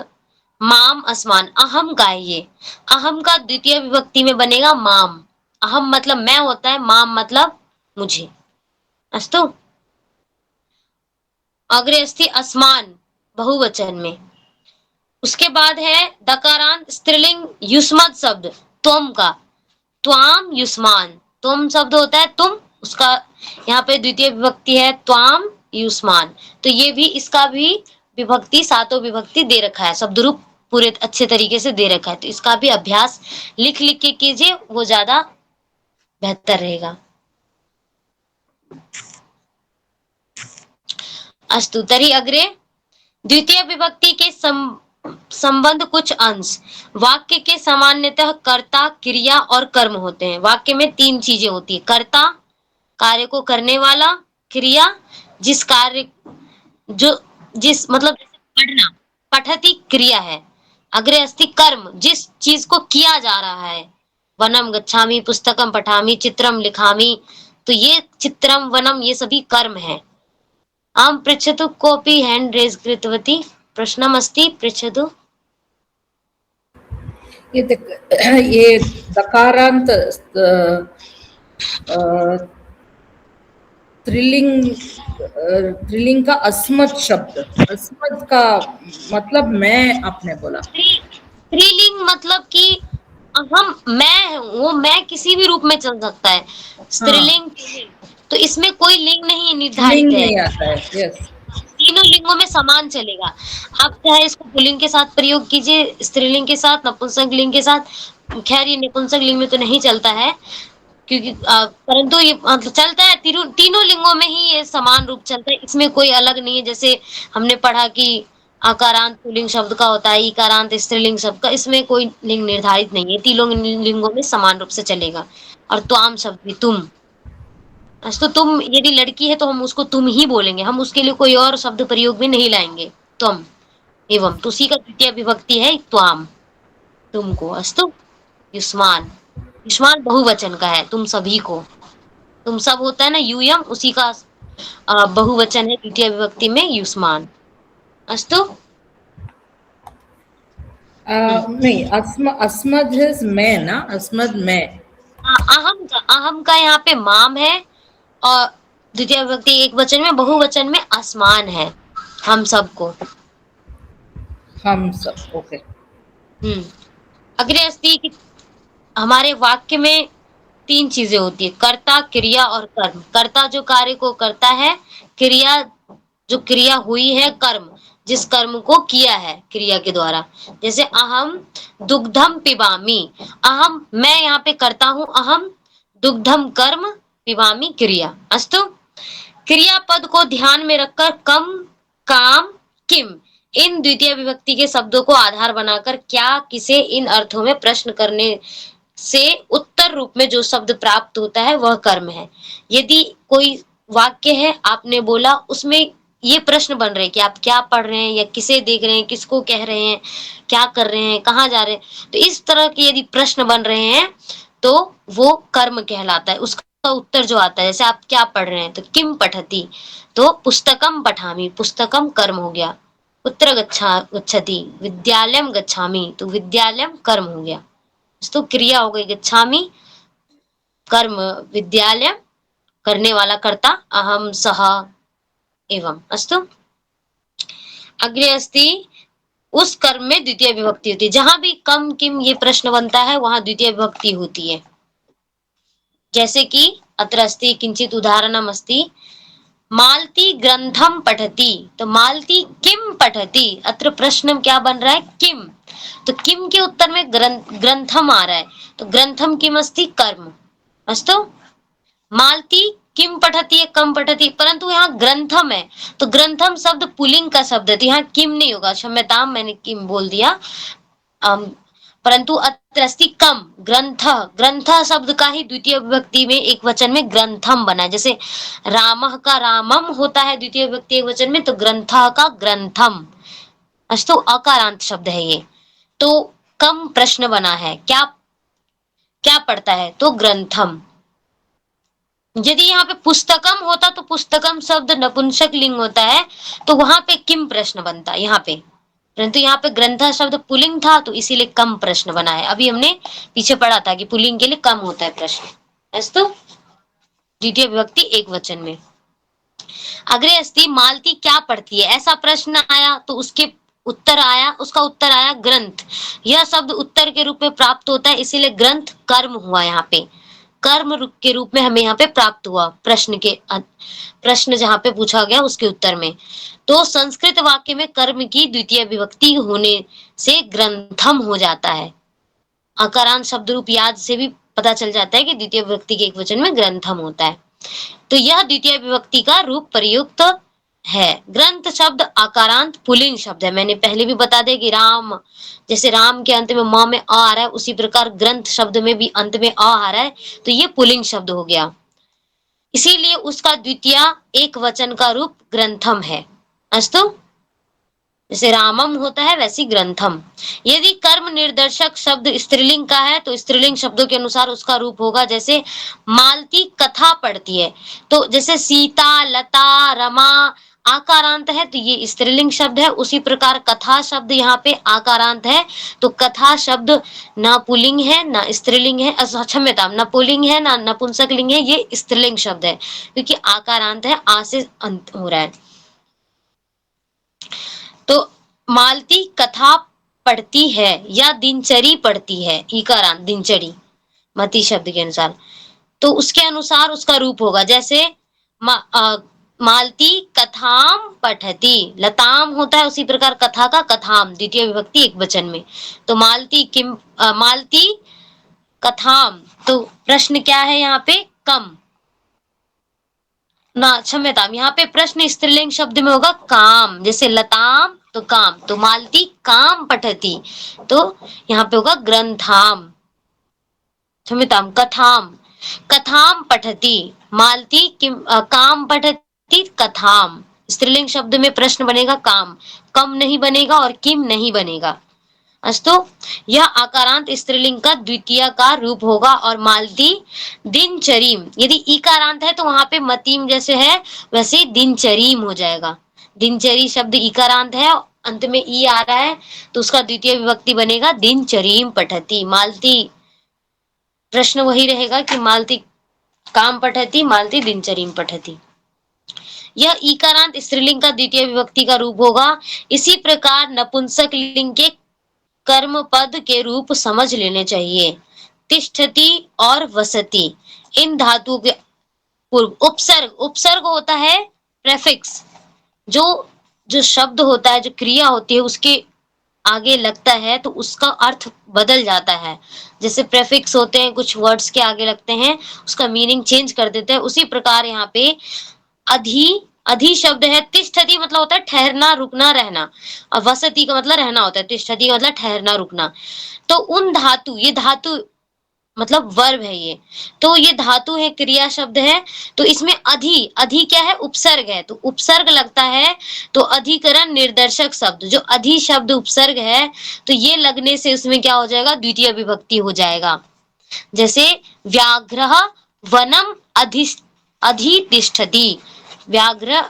माम अस्मान, अहम का है ये। अहम का द्वितीय विभक्ति में बनेगा माम। अहम मतलब मैं होता है, माम मतलब मुझे, अस्तु। अग्रे अस्ति अस्मान बहुवचन में। उसके बाद है दकारांत स्त्रीलिंग युष्मद शब्द त्वम का, त्वाम युष्मान, त्वम शब्द होता है तुम, उसका यहाँ पे द्वितीय विभक्ति है त्वाम युष्मान। तो ये भी, इसका भी विभक्ति सातों विभक्ति दे रखा है, शब्द रूप पूरे अच्छे तरीके से दे रखा है। तो इसका भी अभ्यास लिख लिख के कीजिए, वो ज्यादा बेहतर रहेगा। अस्तु तर्हि अग्रे द्वितीय विभक्ति के संबंध कुछ अंश। वाक्य के सामान्यतः कर्ता, क्रिया और कर्म होते हैं। वाक्य में तीन चीजें होती है, कर्ता कार्य को करने वाला, क्रिया जिस कार्य जिस मतलब पढ़ना, पठति क्रिया है। अग्रे अस्ति कर्म, जिस चीज को किया जा रहा है, वनम गच्छामि, पुस्तकम पठामि, चित्रम लिखामि, तो ये चित्रम वनम ये सभी कर्म है। आम पृच्छतु, कोऽपि हैंड रेज कृतवती, प्रश्नम अस्ति, पृच्छतु। ये दकारांत स्त्रीलिंग का अस्मत् शब्द, अस्मत् का मतलब मैं, आपने बोला स्त्रीलिंग मतलब कि हम, मैं हूँ, वो मैं किसी भी रूप में चल सकता है। स्त्रीलिंग तो इसमें कोई लिंग नहीं निर्धारित है, नहीं आता है। यस, तीनों लिंगों में समान चलेगा। आप चाहे इसको पुल्लिंग के साथ प्रयोग कीजिए, स्त्रीलिंग के साथ, नपुंसक लिंग के साथ। खैर ये नपुंसक लिंग में तो नहीं चलता है, क्योंकि परंतु ये चलता है तीनों लिंगों में ही ये समान रूप चलता है, इसमें कोई अलग नहीं है। जैसे हमने पढ़ा कि आकारांत पुल्लिंग शब्द का होता है, इकारांत स्त्रीलिंग शब्द का, इसमें कोई लिंग निर्धारित नहीं है, तीनों लिंगों में समान रूप से चलेगा। और त्वाम शब्द भी, तुम, तो तुम यदि लड़की है तो हम उसको तुम ही बोलेंगे, हम उसके लिए कोई और शब्द प्रयोग में नहीं लाएंगे, तुम एवं। तो उसी का द्वितीय विभक्ति है त्वाम, तुमको, अस्तु। युष्मान, युष्मान बहुवचन का है, तुम सभी को, तुम सब होता है ना यूयम, उसी का बहुवचन है द्वितीय विभक्ति में युष्मान, अस्तु। नहीं, अस्मद है मैं ना, अस्मद मैं। अहम का यहाँ पे माम है, और द्वितीय विभक्ति एक वचन में, बहुवचन में आसमान है, हम सबको, हम सब, ओके। अग्रे अस्ति कि हमारे वाक्य में तीन चीजें होती है, कर्ता, क्रिया और कर्म। कर्ता जो कार्य को करता है, क्रिया जो क्रिया हुई है, कर्म जिस कर्म को किया है क्रिया के द्वारा। जैसे अहम दुग्धम पिबामी, अहम मैं यहाँ पे करता हूँ, अहम दुग्धम कर्म, पिबामी क्रिया, अस्तु। क्रिया पद को ध्यान में रखकर कम, काम, किम इन द्वितीय विभक्ति के शब्दों को आधार बनाकर क्या, किसे, इन अर्थों में प्रश्न करने से उत्तर रूप में जो शब्द प्राप्त होता है वह कर्म है। यदि कोई वाक्य है, आपने बोला, उसमें ये प्रश्न बन रहे हैं कि आप क्या पढ़ रहे हैं या किसे देख रहे हैं, किसको कह रहे हैं, क्या कर रहे हैं, कहाँ जा रहे हैं, तो इस तरह के यदि प्रश्न बन रहे हैं तो वो कर्म कहलाता है। उसका का उत्तर जो आता है, जैसे आप क्या पढ़ रहे हैं तो किम पठति, तो पुस्तकम पठामि, पुस्तकम कर्म हो गया। कुत्र गच्छति, विद्यालयम गच्छामि, तो विद्यालयम कर्म हो गया। तो क्रिया हो गई गच्छामि, कर्म विद्यालयम, करने वाला कर्ता अहम सह एवं। अस्तु अग्रे अस्ति, उस कर्म में द्वितीय विभक्ति होती है। जहां भी कम किम ये प्रश्न बनता है वहां द्वितीय विभक्ति होती है। जैसे कि अत्र अस्ति किंचित उदाहरणम अस्ति, मालती ग्रंथम पठति, तो मालती किम पठति, अत्र प्रश्न क्या बन रहा है किम, तो किम के उत्तर में ग्रंथम आ रहा है, तो ग्रंथम किम अस्ति कर्म। अस्तु मालती किम पठति है कम पठति, परंतु यहाँ ग्रंथम है तो ग्रंथम शब्द पुल्लिंग का शब्द है, तो यहाँ किम नहीं होगा, क्षम्यताम मैंने किम बोल दिया। परंतु अत्र अस्ति कम, ग्रंथ, ग्रंथ शब्द का ही द्वितीय विभक्ति में एक वचन में ग्रंथम बना है। जैसे रामः का रामम होता है द्वितीय विभक्ति एक वचन में, तो ग्रंथः का ग्रंथम। अस्तु अकारांत शब्द है ये, तो कम प्रश्न बना है, क्या क्या पढ़ता है, तो ग्रंथम। यदि यहाँ पे पुस्तकम होता तो पुस्तकम शब्द नपुंसक लिंग होता है, तो वहां पे किम प्रश्न बनता है यहाँ पे, परंतु यहाँ पे ग्रंथ शब्द पुल्लिंग था तो इसीलिए कम प्रश्न बना है। अभी हमने पीछे पढ़ा था कि पुल्लिंग के लिए कम होता है प्रश्न। अस्तु द्वितीय विभक्ति एक वचन में। अग्रे अस्ति, मालती क्या पढ़ती है, ऐसा प्रश्न आया तो उसके उत्तर आया, उसका उत्तर आया ग्रंथ। यह शब्द उत्तर के रूप में प्राप्त होता है, इसीलिए ग्रंथ कर्म हुआ, यहाँ पे कर्म के रूप में हमें यहाँ पे प्राप्त हुआ प्रश्न जहाँ पे पूछा गया उसके उत्तर में। तो संस्कृत वाक्य में कर्म की द्वितीय विभक्ति होने से ग्रंथम हो जाता है। अकारांत शब्द रूप याद से भी पता चल जाता है कि द्वितीय विभक्ति के एक वचन में ग्रंथम होता है। तो यह द्वितीय विभक्ति का रूप प्रयुक्त है। ग्रंथ शब्द आकारांत पुल्लिंग शब्द है, मैंने पहले भी बता दिया कि राम, जैसे राम के अंत में म में आ रहा है, उसी प्रकार ग्रंथ शब्द में भी अंत में आ रहा है, तो ये पुल्लिंग शब्द हो गया, इसीलिए उसका द्वितीय एक वचन का रूप ग्रंथम है। अस्तु जैसे रामम होता है वैसी ग्रंथम। यदि कर्म निर्देशक शब्द स्त्रीलिंग का है तो स्त्रीलिंग शब्दों के अनुसार उसका रूप होगा। जैसे मालती कथा पढ़ती है, तो जैसे सीता, लता, रमा आकारांत है तो ये स्त्रीलिंग शब्द है, उसी प्रकार कथा शब्द यहाँ पे आकारांत है, तो कथा शब्द न पुल्लिंग है न स्त्रीलिंग है, क्षम्यताम, न पुल्लिंग है न नपुंसक लिंग है, ये स्त्रीलिंग शब्द है क्योंकि आकारांत है, आ से अंत हो रहा है। तो मालती कथा पढ़ती है या दिनचरी पढ़ती है, इकारांत दिनचरी मति शब्द के अनुसार, तो उसके अनुसार उसका रूप होगा। जैसे मालती कथाम पठति, लताम होता है उसी प्रकार कथा का कथाम, द्वितीय विभक्ति एक वचन में, तो मालती किम, मालती कथाम, तो प्रश्न क्या है यहाँ पे कम ना, क्षम्यताम, यहाँ पे प्रश्न स्त्रीलिंग शब्द में होगा काम, जैसे लताम तो काम, तो मालती काम पठति, तो यहाँ पे होगा ग्रंथाम, क्षम्यताम कथाम, कथाम पठति, मालती किम काम पठति कथाम, स्त्रीलिंग शब्द में प्रश्न बनेगा काम, कम नहीं बनेगा और किम नहीं बनेगा। अस्तु यह आकारांत स्त्रीलिंग का द्वितीय का रूप होगा। और मालती दिनचरीम, यदि इकारांत है तो वहां पे मतीम जैसे है वैसे दिनचरीम हो जाएगा। दिनचरी शब्द इकारांत है, अंत में ई आ रहा है तो उसका द्वितीय विभक्ति बनेगा दिनचरीम पठति। मालती प्रश्न वही रहेगा कि मालती काम पठति, मालती दिनचरीम पठति। यह इकारांत स्त्रीलिंग का द्वितीय विभक्ति का रूप होगा। इसी प्रकार नपुंसक लिंग के कर्म पद के रूप समझ लेने चाहिए। तिष्ठति और वसति, इन धातु के पूर्व उपसर्ग, उपसर्ग होता है प्रेफिक्स, जो शब्द होता है, जो क्रिया होती है उसके आगे लगता है तो उसका अर्थ बदल जाता है। जैसे प्रेफिक्स होते हैं कुछ वर्ड्स के आगे लगते हैं, उसका मीनिंग चेंज कर देते हैं। उसी प्रकार यहाँ पे अधि शब्द है, तिष्ठति मतलब होता है ठहरना, रुकना, रहना, और वसति का मतलब रहना होता है, तिष्ठति का मतलब ठहरना, रुकना। तो उन धातु, ये धातु मतलब वर्ब है ये, तो ये धातु है, क्रिया शब्द है, तो इसमें अधि क्या है, उपसर्ग है, तो उपसर्ग लगता है तो अधिकरण निर्देशक शब्द, जो अधि शब्द उपसर्ग है तो ये लगने से उसमें क्या हो जाएगा, द्वितीय विभक्ति हो जाएगा। जैसे व्याघ्रः वनम अधितिष्ठति, व्याघ्र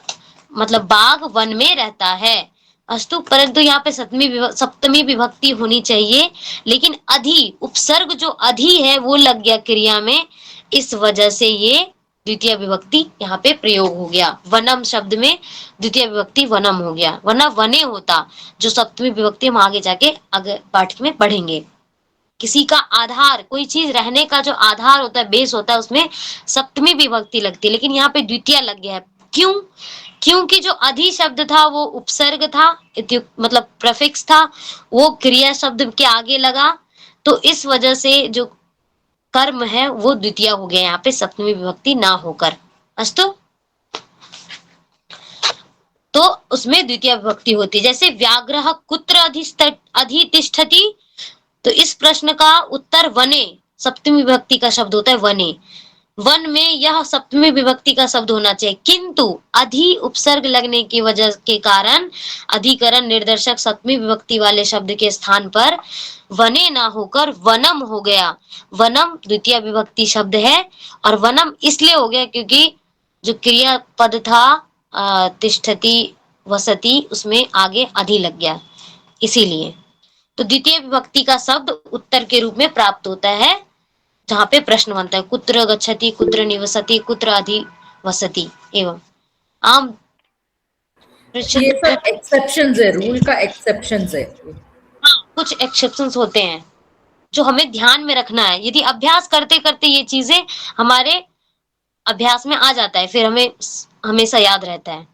मतलब बाघ वन में रहता है। अस्तु, परंतु यहाँ पे सप्तमी विभक्ति होनी चाहिए, लेकिन अधि उपसर्ग जो अधि है वो लग गया क्रिया में, इस वजह से ये द्वितीय विभक्ति यहाँ पे प्रयोग हो गया। वनम शब्द में द्वितीय विभक्ति वनम हो गया, वरना वने होता, जो सप्तमी विभक्ति हम आगे जाके आगे पाठ में पढ़ेंगे। किसी का आधार, कोई चीज रहने का जो आधार होता है, बेस होता है, उसमें सप्तमी विभक्ति लगती है, लेकिन यहाँ पे द्वितीय लग गया है। क्यों? क्योंकि जो अधि शब्द था वो उपसर्ग था, मतलब प्रफिक्स था, वो क्रिया शब्द के आगे लगा, तो इस वजह से जो कर्म है वो द्वितीय हो गया यहाँ पे, सप्तमी विभक्ति ना होकर। अस्तु, तो उसमें द्वितीय विभक्ति होती है। जैसे व्याघ्रः कुत्र अधितिष्ठति, तो इस प्रश्न का उत्तर वने, सप्तमी विभक्ति का शब्द होता है वने, वन में यह सप्तमी विभक्ति का शब्द होना चाहिए, किंतु अधि उपसर्ग लगने की वजह के कारण अधिकरण निर्देशक सप्तमी विभक्ति वाले शब्द के स्थान पर वने ना होकर वनम हो गया। वनम द्वितीय विभक्ति शब्द है, और वनम इसलिए हो गया क्योंकि जो क्रिया पद था तिष्ठति वसति, उसमें आगे अधि लग गया, इसीलिए। तो द्वितीय विभक्ति का शब्द उत्तर के रूप में प्राप्त होता है, जहाँ पे प्रश्न बनता है कुत्र गच्छति, कुत्र निवसति, कुत्र अधि वसति। एवं आम ये सब एक्सेप्शंस है, रूल का एक्सेप्शंस है। हाँ, कुछ एक्सेप्शंस होते हैं जो हमें ध्यान में रखना है। यदि अभ्यास करते करते ये चीजें हमारे अभ्यास में आ जाता है, फिर हमें हमेशा याद रहता है।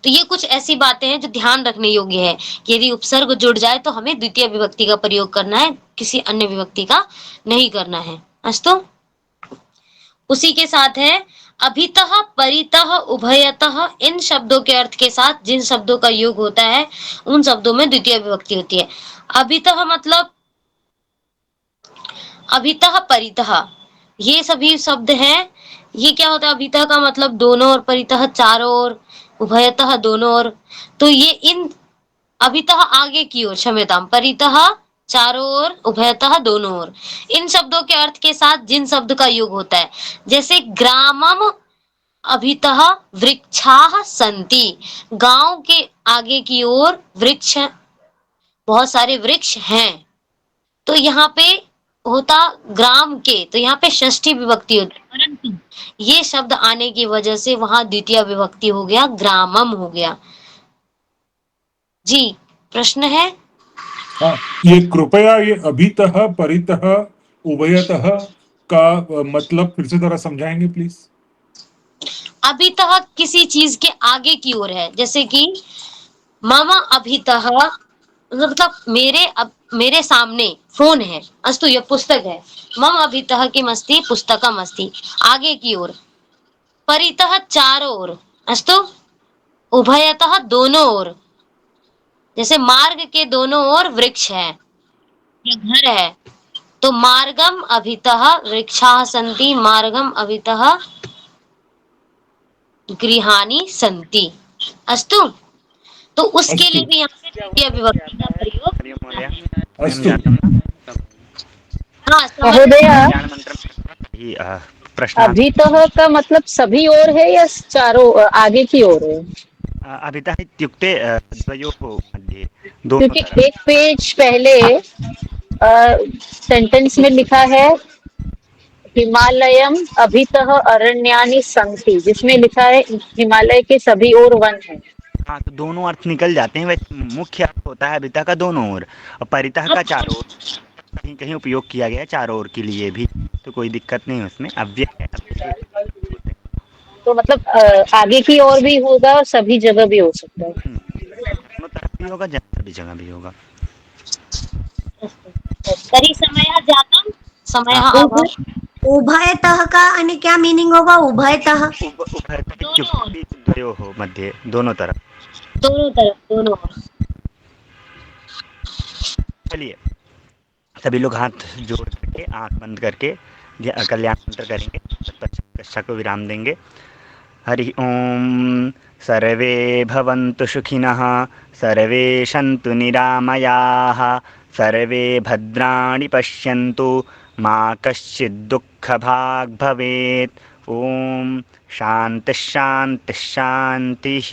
तो ये कुछ ऐसी बातें हैं जो ध्यान रखने योग्य है कि यदि उपसर्ग जुड़ जाए तो हमें द्वितीय विभक्ति का प्रयोग करना है, किसी अन्य विभक्ति का नहीं करना है। अस्तु, उसी के साथ है अभितः, परितः, उभयतः, इन शब्दों के अर्थ के साथ जिन शब्दों का योग होता है उन शब्दों में द्वितीय विभक्ति होती है। अभितः मतलब अभितः, परितः, ये सभी शब्द हैं। ये क्या होता है? अभितः का मतलब दोनों ओर, परितः चारों ओर, उभयतः दोनों ओर। तो ये इन अभितः आगे की ओर, क्षम्यताम, परितः चारों ओर, उभयतः दोनों ओर, इन शब्दों के अर्थ के साथ जिन शब्द का योग होता है, जैसे ग्रामम अभितः वृक्षाः सन्ति, गांव के आगे की ओर वृक्ष, बहुत सारे वृक्ष हैं। तो यहाँ पे होता ग्राम के, तो यहाँ पे षष्ठी विभक्ति होती है, परंतु ये शब्द आने की वजह से वहां द्वितीय विभक्ति हो गया, ग्रामम हो गया। जी, प्रश्न है? हाँ, ये कृपया ये अभितः, परितः, उभयतः का मतलब फिर से जरा समझाएंगे प्लीज। अभितः किसी चीज के आगे की ओर है, जैसे कि मम अभितः मतलब मेरे सामने फोन है, अस्तु यह पुस्तक है, मम अभितः किम अस्ति, पुस्तकम अस्ति, आगे की ओर। परितः चारों ओर, अस्तु, उभयतः दोनों ओर, जैसे मार्ग के दोनों ओर वृक्ष है या घर है, तो मार्गम अभितः वृक्षाः सन्ति, मार्गम अभितः गृहाणि सन्ति। अस्तु, तो उसके लिए भी यहाँ पे द्वितीय विभक्ति का प्रयोग। हाँ, प्रश्न अभितः का मतलब सभी ओर है या चारों आगे की ओर है? अभितः इत्युक्ते द्वयोः मध्ये, दोनों क्योंकि तरफ। एक पेज पहले सेंटेंस में लिखा है हिमालयम अभितः अरण्यानि सन्ति, जिसमें लिखा है हिमालय के सभी ओर वन है। हाँ, तो दोनों अर्थ निकल जाते हैं। वैसे मुख्य अर्थ होता है अभितः का दोनों ओर, और परितः का चारों ओर। कहीं कहीं उपयोग किया गया है चारों ओर के लिए भी, तो कोई दिक्कत नहीं है उसमें। अव्यय है, तो मतलब आगे की ओर भी होगा और सभी जगह भी हो सकता है। दोनों तरफ भी होगा, सभी जगह भी होगा। तरी समयः जातम्, समयः अभवत्। उभयतः का यानी क्या मीनिंग होगा? उभयतः द्वयोः मध्ये, दोनों तरफ, दोनों ओर। चलिए सभी लोग हाथ जोड़ करके, आंख बंद करके कल्याण मंत्र करेंगे, कक्षा को विराम देंगे। हरि ओम। सर्वे भवन्तु सुखिनः, सर्वे सन्तु निरामयाः, सर्वे भद्राणि पश्यन्तु, मा कश्चित् दुःखं दुःखभाग् भवेत्। ॐ शान्तिः शान्तिः शान्तिः।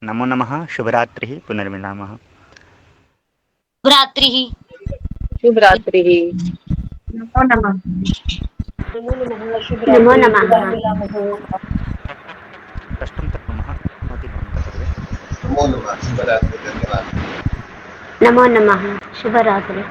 नमो नमः। शुभरात्रिः। पुनर्मिलामः। शुभरात्रिः। शुभरात्रिः। नमो नमः। नमो नमः। कष्टं कुर्मः। भवति भवन्तः सर्वे। नमो नमः। शुभरात्रि। धन्यवाद। नमो नमः। शुभरात्रि।